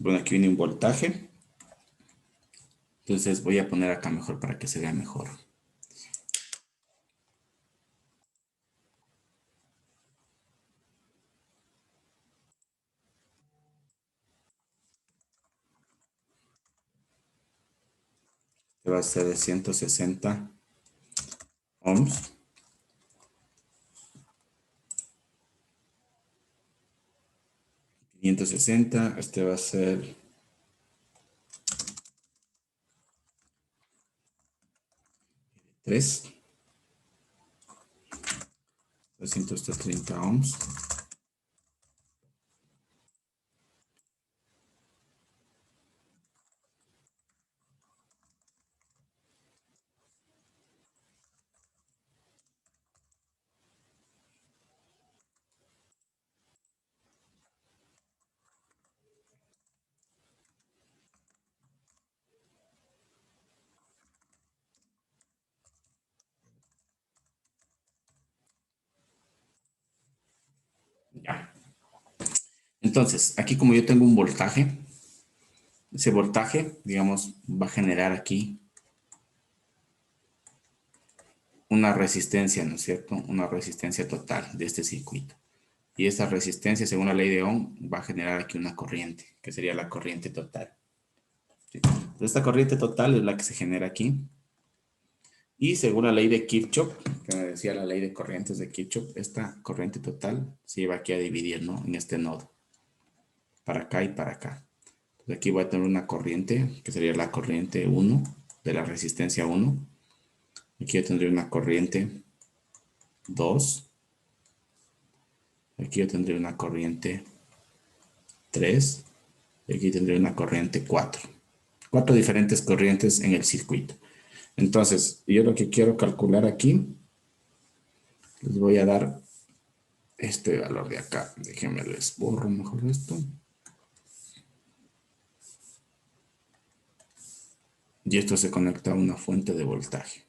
Bueno, aquí viene un voltaje. Entonces voy a poner acá mejor para que se vea mejor. Este va a ser de 160 ohms. $560. Este va a ser 3. 330 ohms. Ya. Entonces, aquí como yo tengo un voltaje, ese voltaje, digamos, va a generar aquí una resistencia, ¿no es cierto? Una resistencia total de este circuito. Y esa resistencia, según la ley de Ohm, va a generar aquí una corriente, que sería la corriente total. ¿Sí? Entonces, esta corriente total es la que se genera aquí. Y según la ley de Kirchhoff, que me decía la ley de corrientes de Kirchhoff, esta corriente total se lleva aquí a dividir, ¿no? En este nodo. Para acá y para acá. Entonces aquí voy a tener una corriente, que sería la corriente 1, de la resistencia 1. Aquí yo tendría una corriente 2. Aquí yo tendría una corriente 3. Y aquí tendría una corriente 4. 4 diferentes corrientes en el circuito. Entonces, yo lo que quiero calcular aquí, les voy a dar este valor de acá. Déjenme les borro mejor esto. Y esto se conecta a una fuente de voltaje.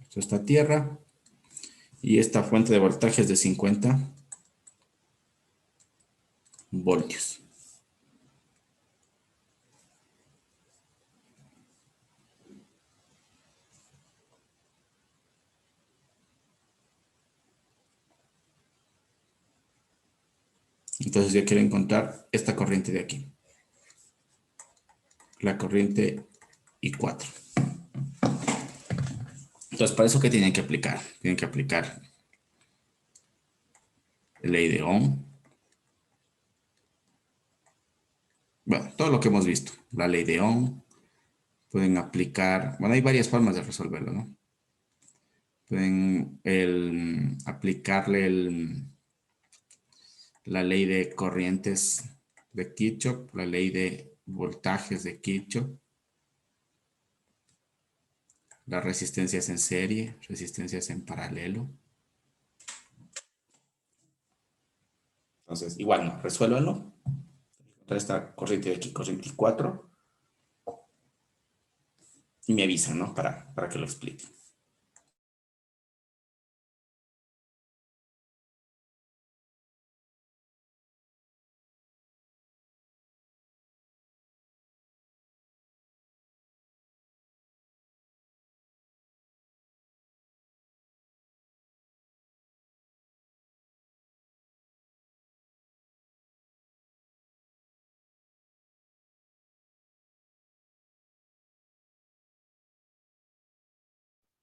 Esto está a tierra. Y esta fuente de voltaje es de 50 voltios. Entonces yo quiero encontrar esta corriente de aquí. La corriente I4. Entonces, para eso, ¿qué tienen que aplicar? Tienen que aplicar la ley de Ohm. Bueno, todo lo que hemos visto. La ley de Ohm. Pueden aplicar, bueno, hay varias formas de resolverlo, ¿no? Pueden aplicarle la ley de corrientes de Kirchhoff, la ley de voltajes de Kirchhoff, las resistencias en serie, resistencias en paralelo. Entonces, igual no, resuélvanlo. Esta corriente de aquí, corriente 4. Y me avisan, ¿no? Para que lo explique.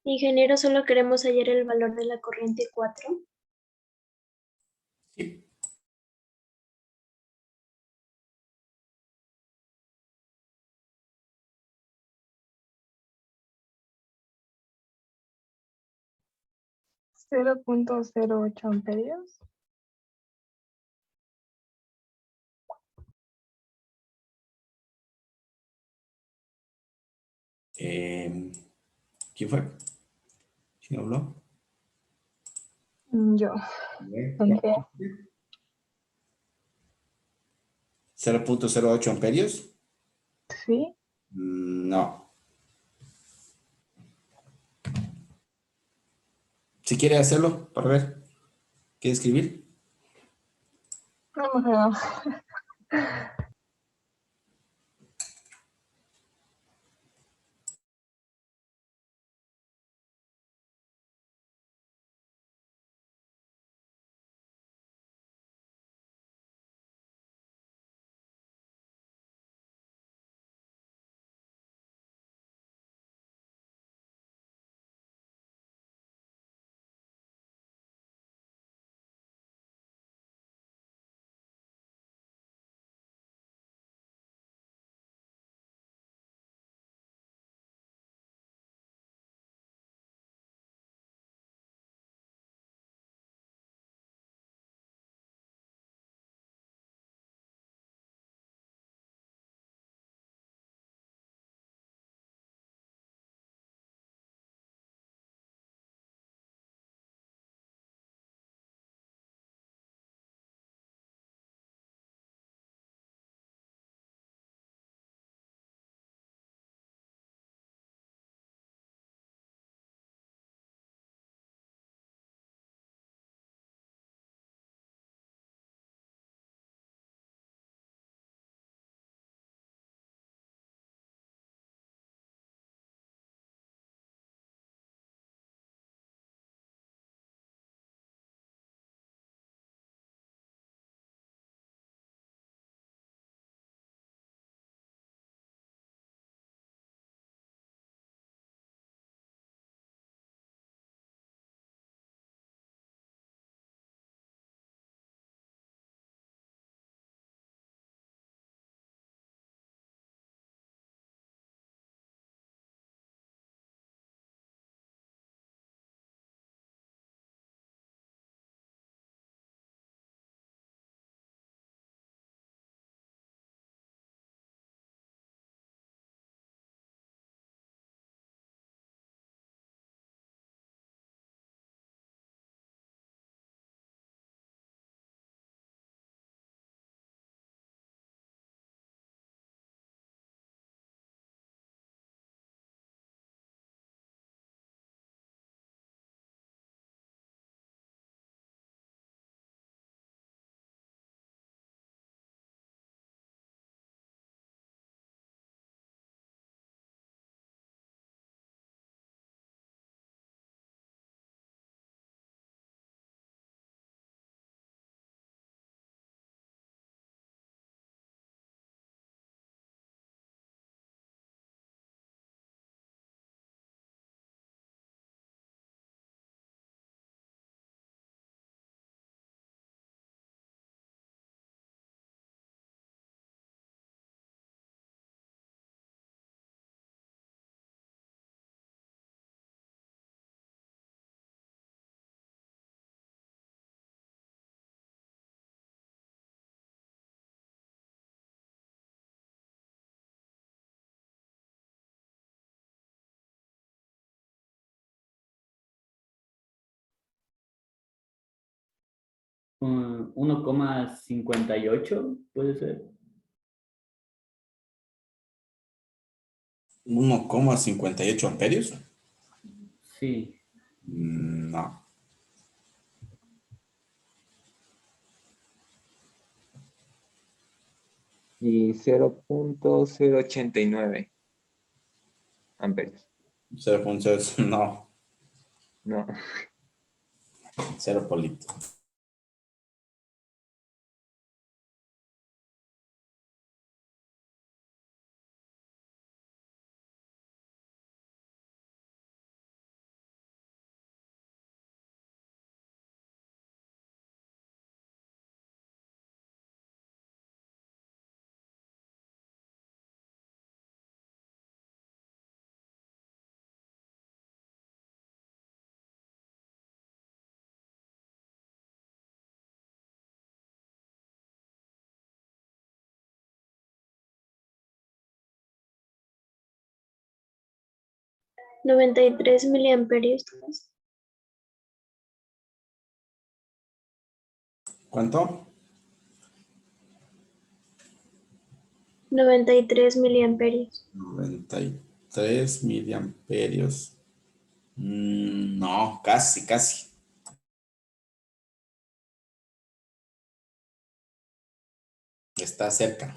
Ingeniero, solo queremos hallar el valor de la corriente 4. Sí. ¿0.08 amperios? ¿Quién fue? ¿Quién habló? Yo. Andrea. 0.08 amperios. Sí. No. Si quiere hacerlo, para ver. ¿Quiere escribir? No me creo. 1,58, puede ser. 1,58 amperios. Sí. No. Y 0,089 amperios. 0,0, no. No. 0 polito. ¿93 miliamperios? ¿Cuánto? 93 miliamperios. 93 miliamperios. No, casi, casi. Está cerca.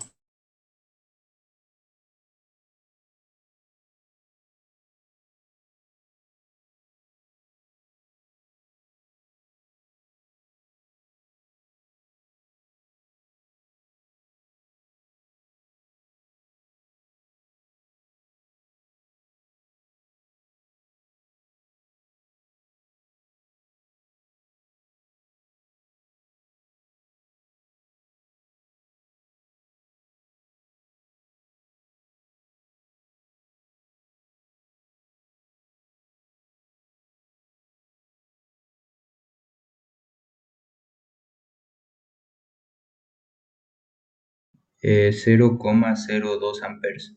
Eh, 0,02 amperes.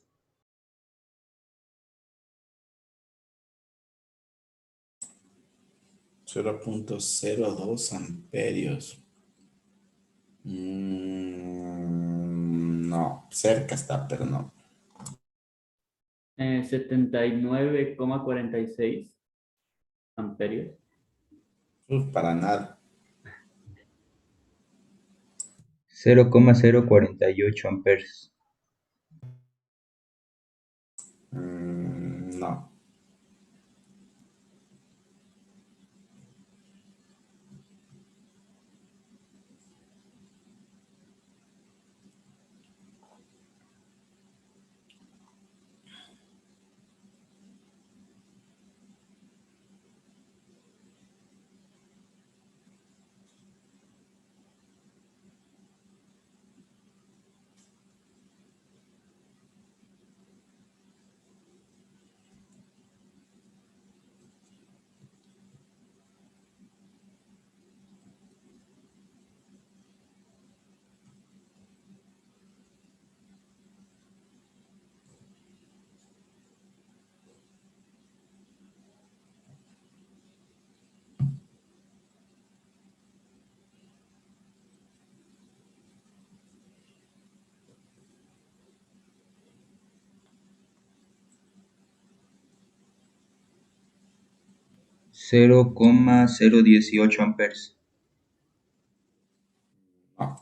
0,02 amperios. No, cerca está, pero no. 79,46 amperios. Para nada. 0,048 amperes. No. Cero coma cero dieciocho amperes. No.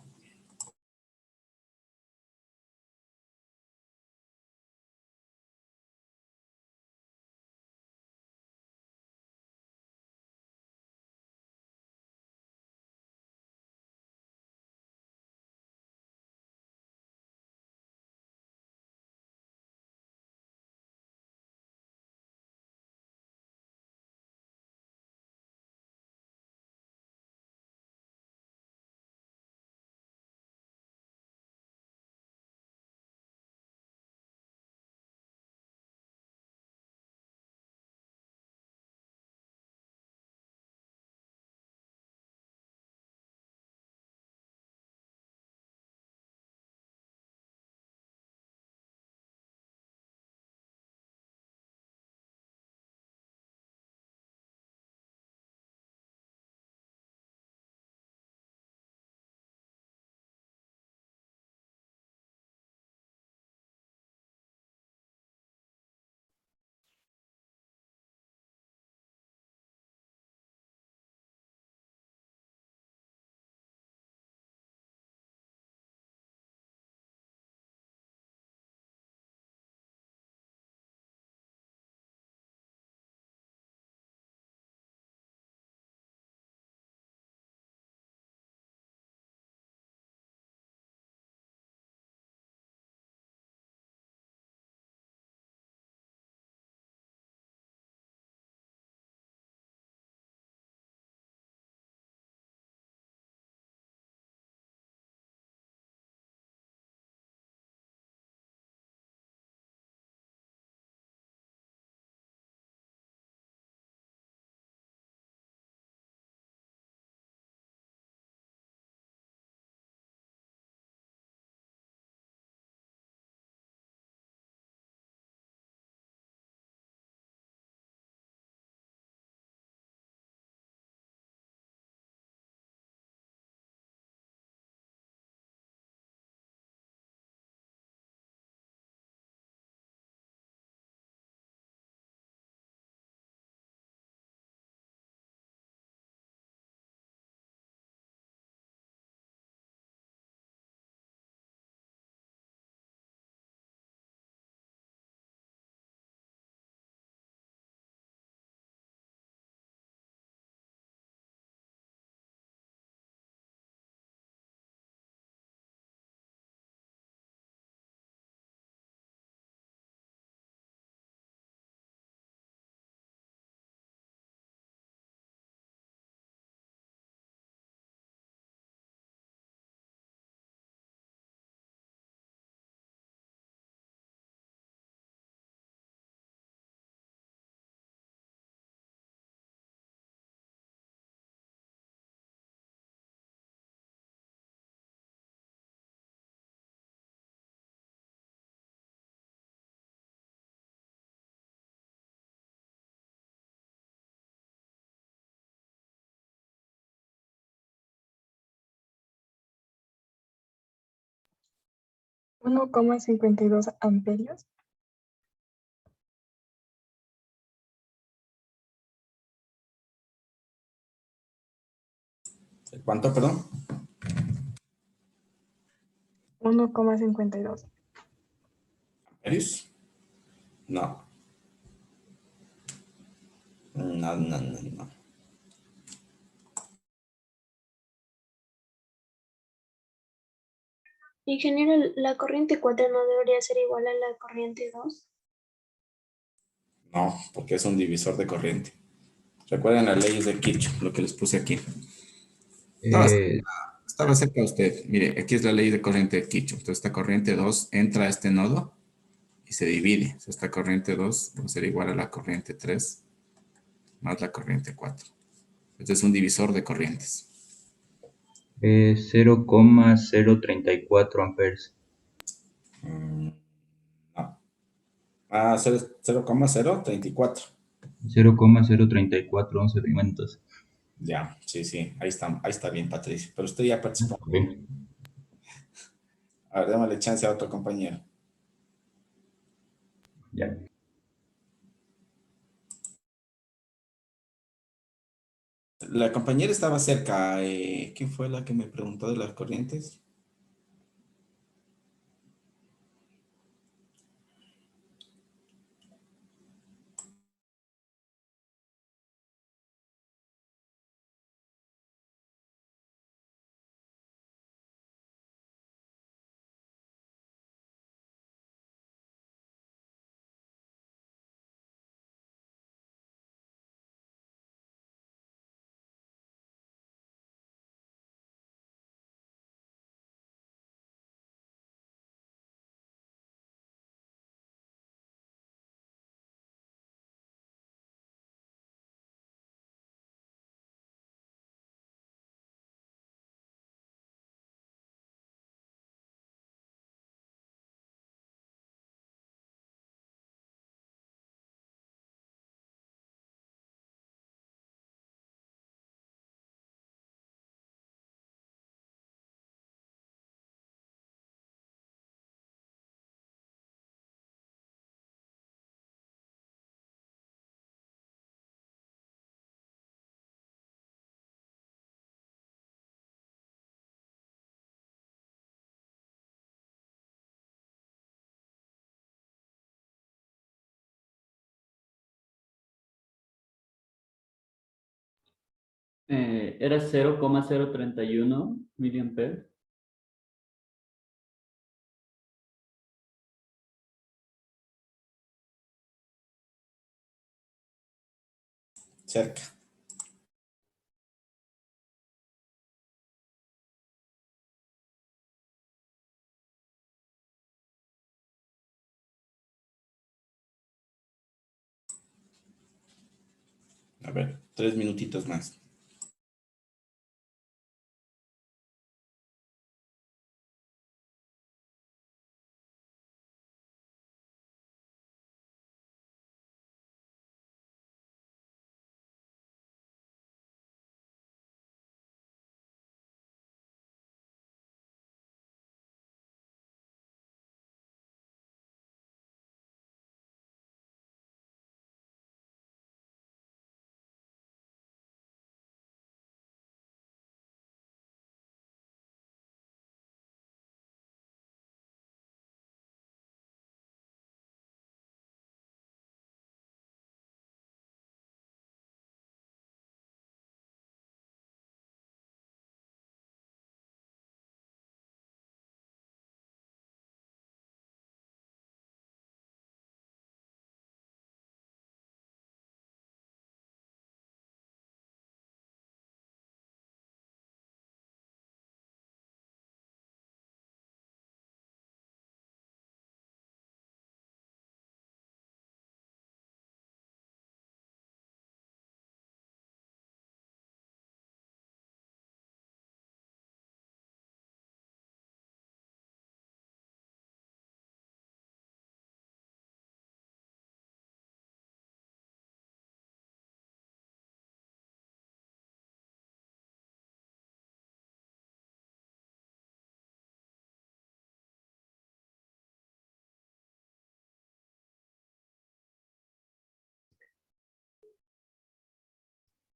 1,52 amperios. ¿Cuánto, perdón? 1,52. ¿Amperios? No. No, no, no, no. Ingeniero, ¿la corriente 4 no debería ser igual a la corriente 2? No, porque es un divisor de corriente. Recuerden las leyes de Kirchhoff, lo que les puse aquí. Estaba, Eh, estaba cerca de usted. Mire, aquí es la ley de corriente de Kirchhoff. Entonces, esta corriente 2 entra a este nodo y se divide. Entonces, esta corriente 2 va a ser igual a la corriente 3 más la corriente 4. Este es un divisor de corrientes. 0,034 amperes. No. Ah, 0,034. 0,034 11 segmentos. Ya, sí, sí. Ahí está bien, Patricia. Pero usted ya participó. Bien. A ver, démosle chance a otro compañero. Ya. La compañera estaba cerca. ¿Quién fue la que me preguntó de las corrientes? Era 0,031 miliamperes. Cerca. A ver, 3 minutitos más.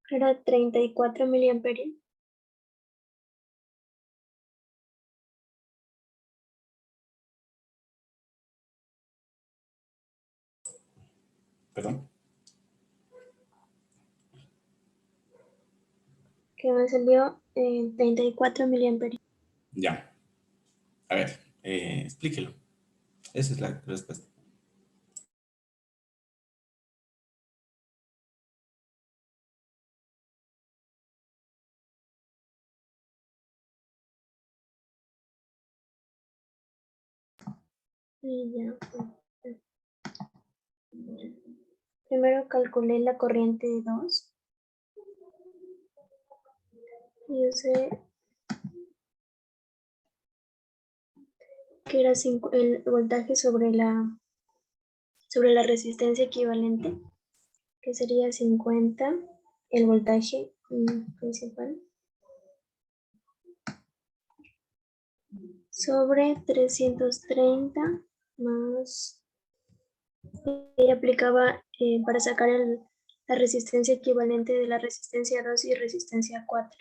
Era 34 miliamperios. Perdón. Que me salió 34 miliamperios. Ya. A ver, explíquelo. Esa es la respuesta. Y ya. Primero calculé la corriente de 2. Y usé que era el voltaje sobre la resistencia equivalente, que sería 50, el voltaje principal, sobre 330 más, y aplicaba para sacar la resistencia equivalente de la resistencia 2 y resistencia 4.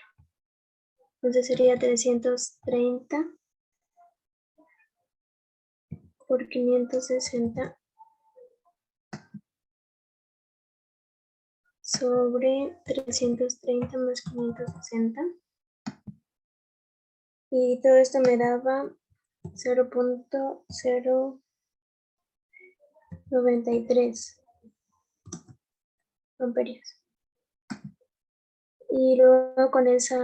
Entonces sería 330 por 560 sobre 330 más 560. Y todo esto me daba 0.093 amperios. Y luego con esto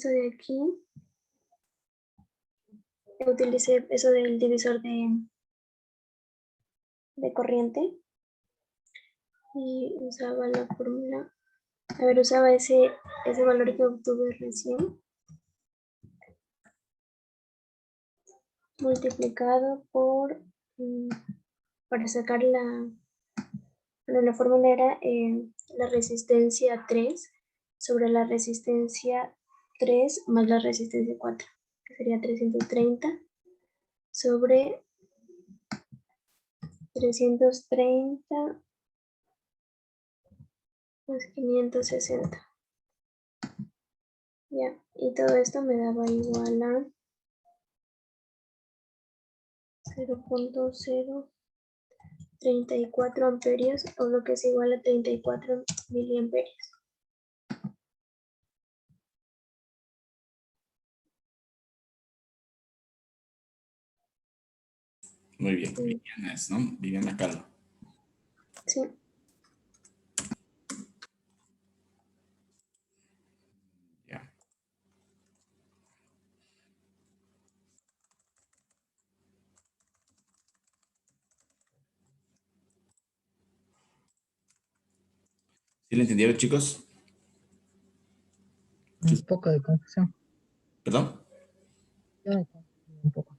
de aquí, utilicé eso del divisor de corriente y usaba la fórmula. A ver, usaba ese valor que obtuve recién multiplicado por, para sacar la fórmula era la resistencia 3 sobre la resistencia 3 más la resistencia 4, que sería 330 sobre 330 más 560. Ya, y todo esto me daba igual a 0.034 amperios, o lo que es igual a 34 miliamperios. Muy bien. Viviana es, ¿no? Viviana Calvo. Sí. Ya. ¿Sí le entendieron, chicos? Un poco de confusión. ¿Perdón? Yo me confundí un poco.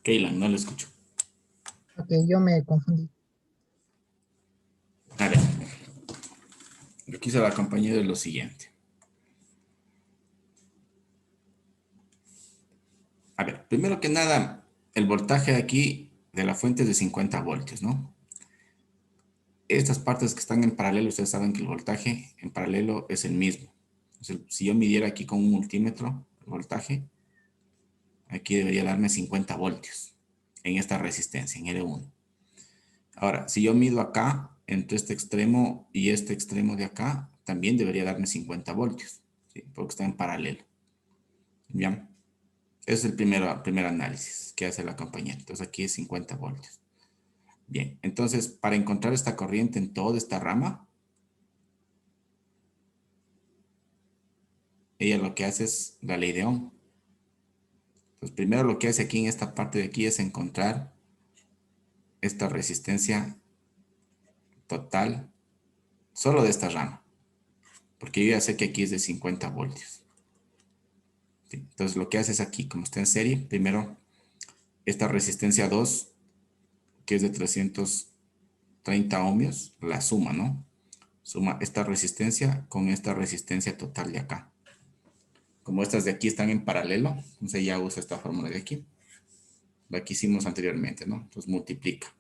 Keylan, no lo escucho. Ok, yo me confundí. A ver. Yo quise la compañía de lo siguiente. A ver, primero que nada, el voltaje aquí de la fuente es de 50 voltios, ¿no? Estas partes que están en paralelo, ustedes saben que el voltaje en paralelo es el mismo. Entonces, si yo midiera aquí con un multímetro el voltaje, aquí debería darme 50 voltios en esta resistencia, en L1. Ahora, si yo mido acá, entre este extremo y este extremo de acá, también debería darme 50 voltios, ¿sí? Porque está en paralelo. ¿Ya? Ese es el primer análisis que hace la compañera. Entonces aquí es 50 voltios. Bien, entonces para encontrar esta corriente en toda esta rama, ella lo que hace es la ley de Ohm. Entonces primero lo que hace aquí en esta parte de aquí es encontrar esta resistencia total solo de esta rama. Porque yo ya sé que aquí es de 50 voltios. ¿Sí? Entonces lo que hace es aquí, como está en serie, primero esta resistencia 2, que es de 330 ohmios, la suma, ¿no? Suma esta resistencia con esta resistencia total de acá. Como estas de aquí están en paralelo, entonces ya uso esta fórmula de aquí. La que hicimos anteriormente, ¿no? Entonces multiplica.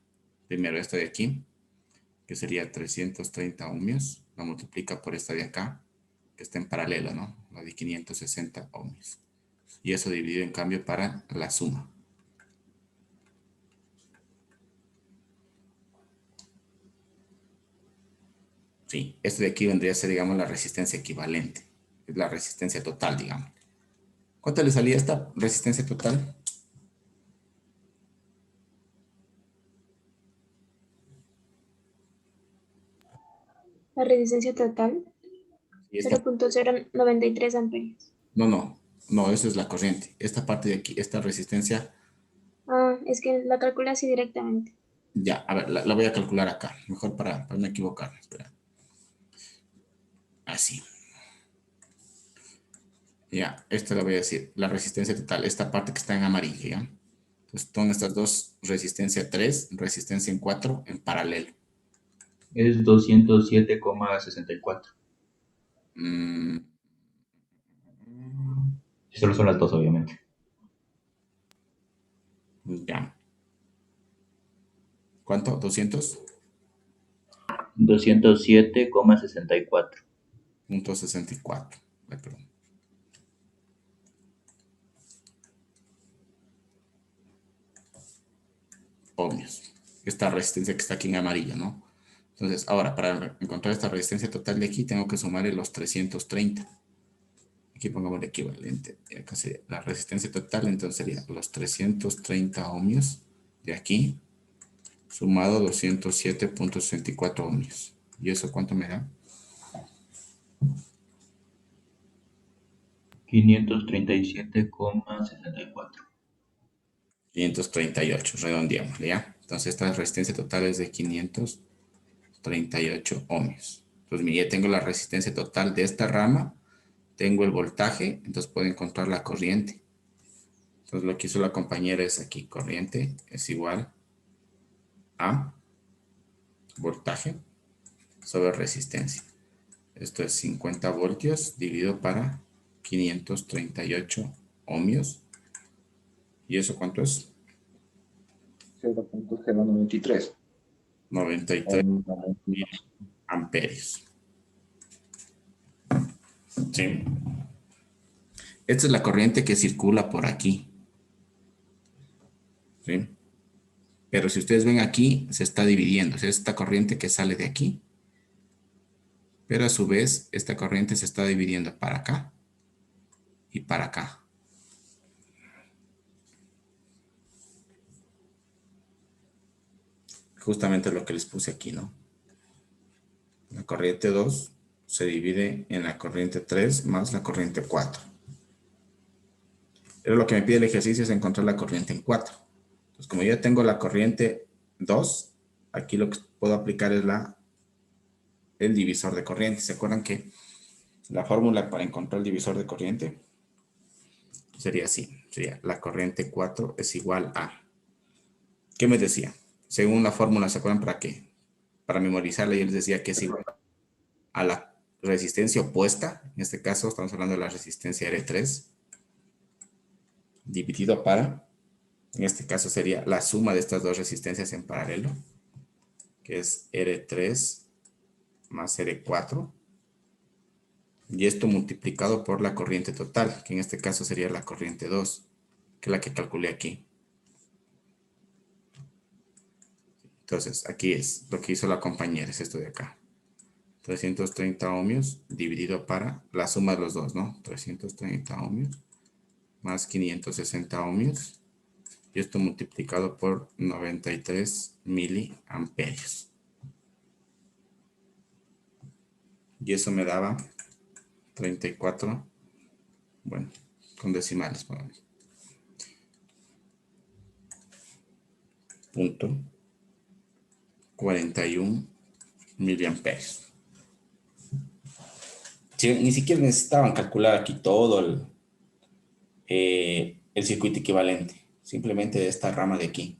Primero esta de aquí que sería 330 ohmios, lo multiplica por esta de acá, que está en paralelo, ¿no? La de 560 ohmios. Y eso dividido en cambio para la suma. Sí, esto de aquí vendría a ser, digamos, la resistencia equivalente. Es la resistencia total, digamos. ¿Cuánto le salía esta resistencia total? La resistencia total, Y esta, 0.093 amperios. no, eso es la corriente. Esta parte de aquí, esta resistencia, Ah, es que la calcula así directamente. ya, a ver, la voy a calcular acá. Mejor para no equivocarme. Espera. Así. Ya, esta la voy a decir, la resistencia total, esta parte que está en amarillo, ¿ya? Entonces, son estas dos, resistencia 3, resistencia en 4, en paralelo. Es 207,64. Solo son las dos, obviamente. Ya. ¿Cuánto? ¿200? 207,64. Punto 64. Ay, perdón. Ohmios. Esta resistencia que está aquí en amarillo, ¿no? Entonces, ahora, para encontrar esta resistencia total de aquí, tengo que sumarle los 330. Aquí pongamos el equivalente. Y acá sería la resistencia total, entonces sería los 330 ohmios de aquí, sumado 207.64 ohmios. ¿Y eso cuánto me da? 537,64. 538, redondeamos, ¿ya? Entonces esta resistencia total es de 538 ohmios. Entonces, mira, ya tengo la resistencia total de esta rama, tengo el voltaje, entonces puedo encontrar la corriente. Entonces lo que hizo la compañera es aquí, corriente es igual a voltaje sobre resistencia. Esto es 50 voltios dividido para 538 ohmios. ¿Y eso cuánto es? 0.093. 93 amperios. ¿Sí? Esta es la corriente que circula por aquí. ¿Sí? Pero si ustedes ven aquí, se está dividiendo. O sea, esta corriente que sale de aquí. Pero a su vez, esta corriente se está dividiendo para acá y para acá. Justamente lo que les puse aquí, ¿no? La corriente 2 se divide en la corriente 3 más la corriente 4. Pero lo que me pide el ejercicio es encontrar la corriente en 4. Entonces, como ya tengo la corriente 2, aquí lo que puedo aplicar es el divisor de corriente. ¿Se acuerdan que la fórmula para encontrar el divisor de corriente sería así? Sería la corriente 4 es igual a... ¿Qué me decía? Según la fórmula, ¿se acuerdan para qué? Para memorizarla, yo les decía que es igual a la resistencia opuesta. En este caso, estamos hablando de la resistencia R3. Dividido para... En este caso sería la suma de estas dos resistencias en paralelo, que es R3 más R4. Y esto multiplicado por la corriente total, que en este caso sería la corriente 2, que es la que calculé aquí. Entonces, aquí es lo que hizo la compañera, es esto de acá. 330 ohmios dividido para la suma de los dos, ¿no? 330 ohmios más 560 ohmios. Y esto multiplicado por 93 miliamperios. Y eso me daba 34, bueno, con decimales, ponemos. Punto 41 miliamperios. Sí, ni siquiera necesitaban calcular aquí todo el circuito equivalente. Simplemente de esta rama de aquí.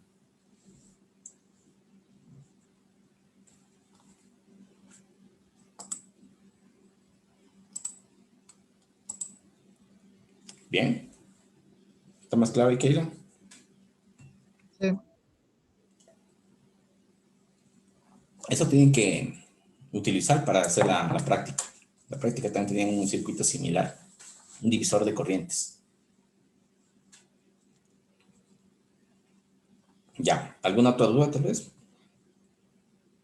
Bien. ¿Está más claro ahí, Keila? Sí. Eso tienen que utilizar para hacer la práctica. La práctica también tiene un circuito similar, un divisor de corrientes. Ya, ¿alguna otra duda tal vez?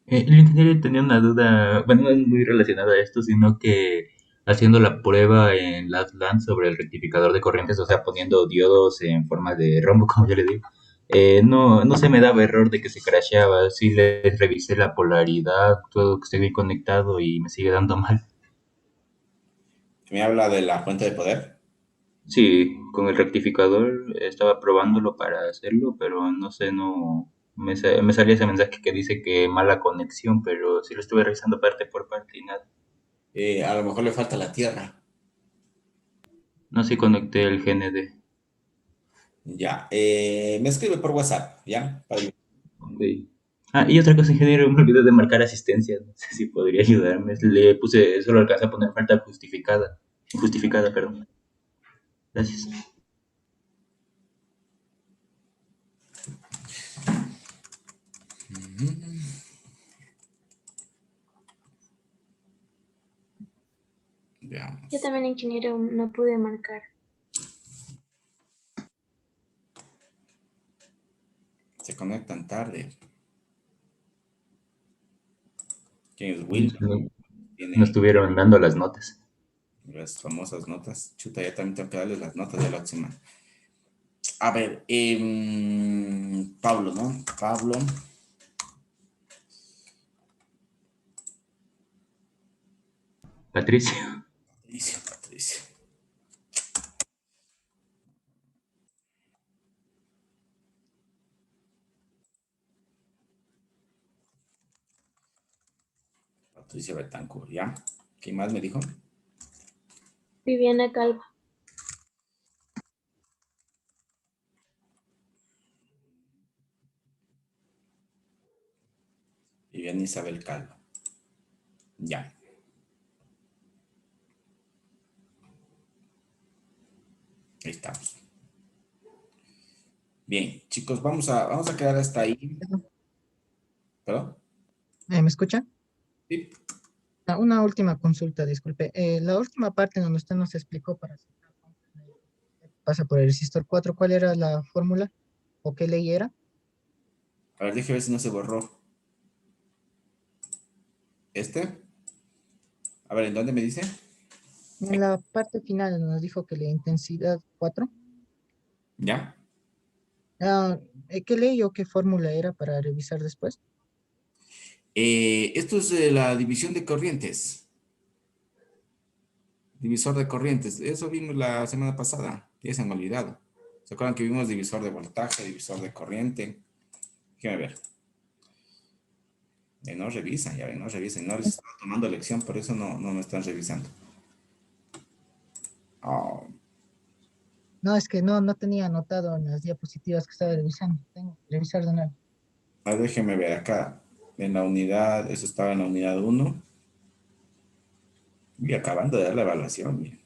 El ingeniero tenía una duda, bueno, no es muy relacionada a esto, sino que haciendo la prueba en las LAN sobre el rectificador de corrientes, o sea, poniendo diodos en forma de rombo, como yo le digo, no se me daba error de que se crasheaba. Sí les revisé la polaridad, todo que esté bien conectado y me sigue dando mal. Me habla de la fuente de poder. Sí, con el rectificador estaba probándolo para hacerlo, pero no sé, no me salía ese mensaje que dice que mala conexión, pero sí lo estuve revisando parte por parte y nada. A lo mejor le falta la tierra. No sé, conecté el GND. Ya, me escribe por WhatsApp, ¿ya? Ok. Ah, y otra cosa, ingeniero, me olvidé de marcar asistencia. No sé si podría ayudarme. Le puse, solo alcanza a poner falta justificada. Injustificada, perdón. Gracias. Veamos. Yo también, ingeniero, no pude marcar. Se conectan tarde. ¿Quién es No, Will? no Tiene estuvieron dando las notas. las famosas notas. Chuta, ya también tengo que darles las notas de la próxima. A ver, Pablo, ¿no? Pablo. Patricio. Patricio. Patricio Betancourt, ¿ya? ¿Quién más me dijo? Viviana Calva. Viviana Isabel Calva. Ya. Ahí estamos. Bien, chicos, vamos a quedar hasta ahí. ¿Perdón? ¿Me escucha? Sí. Una última consulta, disculpe. La última parte donde usted nos explicó para hacer pasa por el resistor 4, ¿cuál era la fórmula o qué ley era? A ver, déjeme ver si no se borró. A ver, ¿en dónde me dice? En la parte final nos dijo que la intensidad 4. ¿Ya? ¿Qué ley o qué fórmula era para revisar después? Esto es la división de corrientes. Divisor de corrientes. Eso vimos la semana pasada. Ya se han olvidado. ¿Se acuerdan que vimos divisor de voltaje, divisor de corriente? Déjenme ver. No revisan, ya ven, no revisan. No les estaba tomando lección, por eso no me están revisando. Oh, No, es que no tenía anotado en las diapositivas que estaba revisando. Tengo que revisar de nuevo. déjenme ver acá. En la unidad, eso estaba en la unidad 1. Y acabando de dar la evaluación. Miren.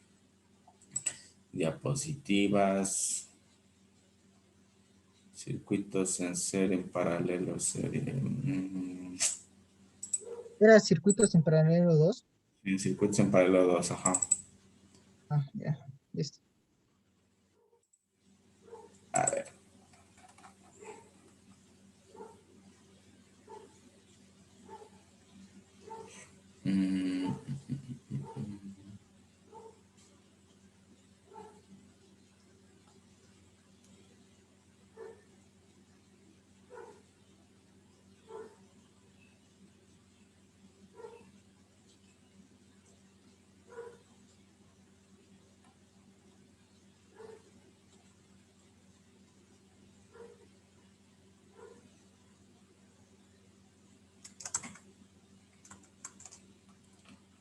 Diapositivas. Circuitos en serie, en paralelo, serie. ¿Era circuitos en paralelo 2? En circuitos en paralelo 2, ajá. Ya, listo. A ver.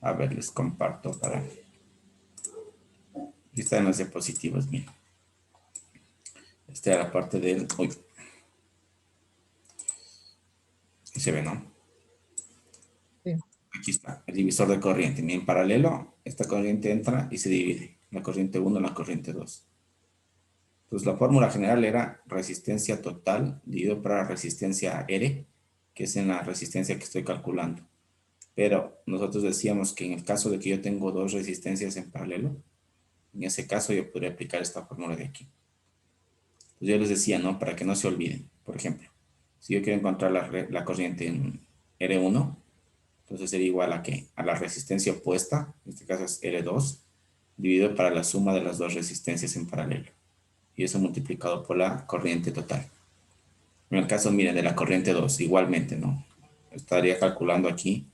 A ver, les comparto para... Aquí están las diapositivas, miren. Esta era la parte del... Uy. Aquí se ve, ¿no? Sí. Aquí está, el divisor de corriente. En paralelo, esta corriente entra y se divide. La corriente 1, la corriente 2. Entonces, la fórmula general era resistencia total dividido por la resistencia R que es en la resistencia que estoy calculando. Pero nosotros decíamos que en el caso de que yo tengo dos resistencias en paralelo, en ese caso yo podría aplicar esta fórmula de aquí. Entonces yo les decía, ¿no? Para que no se olviden. Por ejemplo, si yo quiero encontrar la corriente en R1, entonces sería igual a ¿qué? A la resistencia opuesta, en este caso es R2, dividido para la suma de las dos resistencias en paralelo. Y eso multiplicado por la corriente total. En el caso, miren, de la corriente 2, igualmente, ¿no? Estaría calculando aquí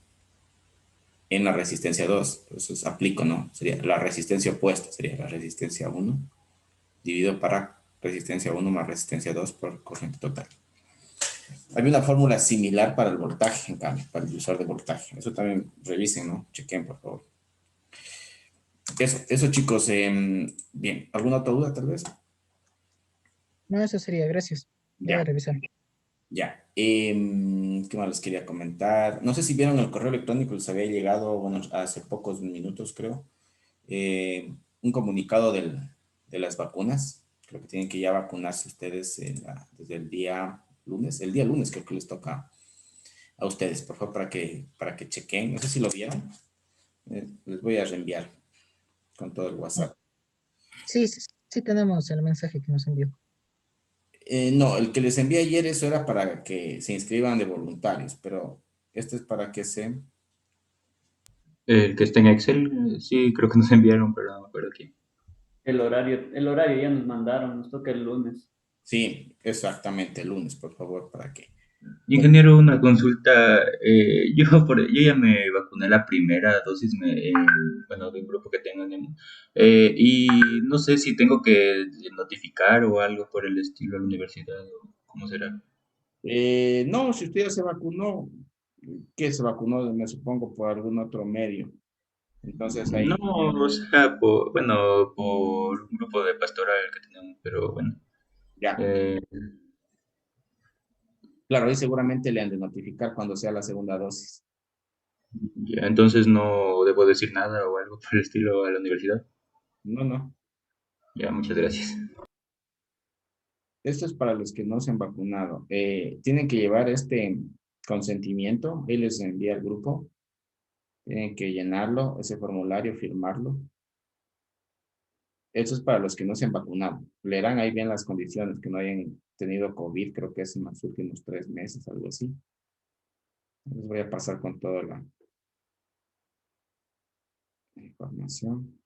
en la resistencia 2. Entonces aplico, ¿no? Sería la resistencia opuesta, sería la resistencia 1, dividido para resistencia 1 más resistencia 2 por corriente total. Hay una fórmula similar para el voltaje, en cambio, para el divisor de voltaje. Eso también revisen, ¿no? Chequen, por favor. Eso chicos. Bien, ¿alguna otra duda tal vez? No, eso sería, gracias. Voy a Ya. revisar. Ya. ¿Qué más les quería comentar? No sé si vieron el correo electrónico, les había llegado, bueno, hace pocos minutos, creo, un comunicado de las vacunas. Creo que tienen que ya vacunarse ustedes desde el día lunes. El día lunes creo que les toca a ustedes, por favor, para que chequen. No sé si lo vieron. Les voy a reenviar con todo el WhatsApp. Sí, sí, sí tenemos el mensaje que nos envió. No, el que les envié ayer, eso era para que se inscriban de voluntarios, pero este es para que se... El que está en Excel, sí, creo que nos enviaron, pero no me acuerdo quién. El horario ya nos mandaron, nos toca el lunes. Sí, exactamente, el lunes, por favor, para que... Ingeniero, una consulta. Yo ya me vacuné la primera dosis, bueno, de un grupo que tengo en y no sé si tengo que notificar o algo por el estilo a la universidad, o cómo será. No, si usted ya se vacunó, ¿qué se vacunó? Me supongo por algún otro medio. Entonces No, ahí... o sea, bueno, por un grupo de pastoral que tenemos, pero bueno. Ya. Claro, ahí seguramente le han de notificar cuando sea la segunda dosis. Ya, entonces no debo decir nada o algo por el estilo a la universidad. No, no. Ya, muchas gracias. Esto es para los que no se han vacunado. Tienen que llevar este consentimiento. Él les envía al grupo. Tienen que llenarlo, ese formulario, firmarlo. Eso es para los que no se han vacunado. Leerán ahí bien las condiciones, que no hayan tenido COVID, creo que es en los últimos 3 meses, algo así. Les voy a pasar con toda la información.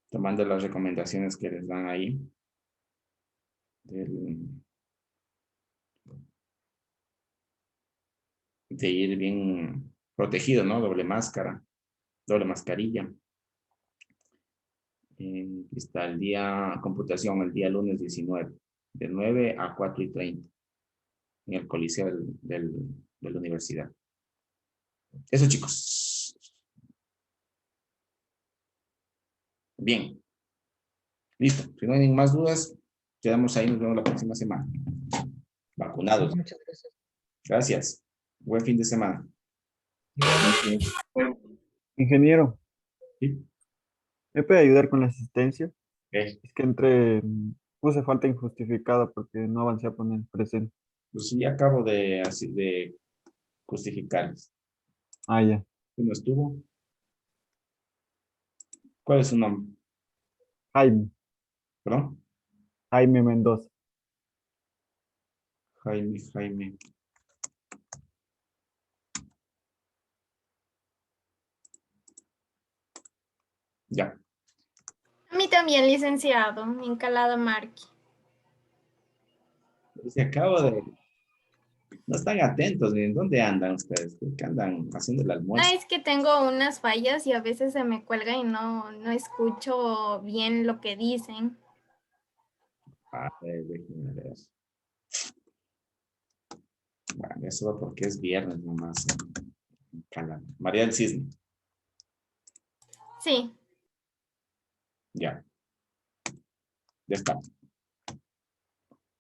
Tomando las recomendaciones que les dan ahí. De ir bien protegido, ¿no? Doble máscara, doble mascarilla. Está el día, computación, el día lunes 19, de 9 a 4:30, en el Coliseo de la universidad. Eso, chicos. Bien. Listo. Si no hay más dudas, quedamos ahí. Nos vemos la próxima semana. Vacunados. Muchas gracias. Gracias. Buen fin de semana. Ingeniero, ¿Sí? ¿me puede ayudar con la asistencia? Okay. Es que puse falta injustificada porque no avancé a poner presente. Pues sí, acabo de justificarles. Ah, ya. ¿Quién no estuvo? ¿Cuál es su nombre? Jaime. ¿Perdón? Jaime Mendoza. Jaime. Ya. A mí también, licenciado, Encalada Marqui. Se acabo de... No están atentos, ni en dónde andan ustedes, que andan haciendo el No, almuerzo. es que tengo unas fallas y a veces se me cuelga y no escucho bien lo que dicen. A ver, déjenme ver. Bueno, eso va porque es viernes nomás. María del Cisne. Sí. Ya. Ya está.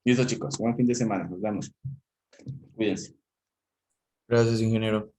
Listo, chicos. Buen fin de semana. Nos vemos. Cuídense. Gracias, ingeniero.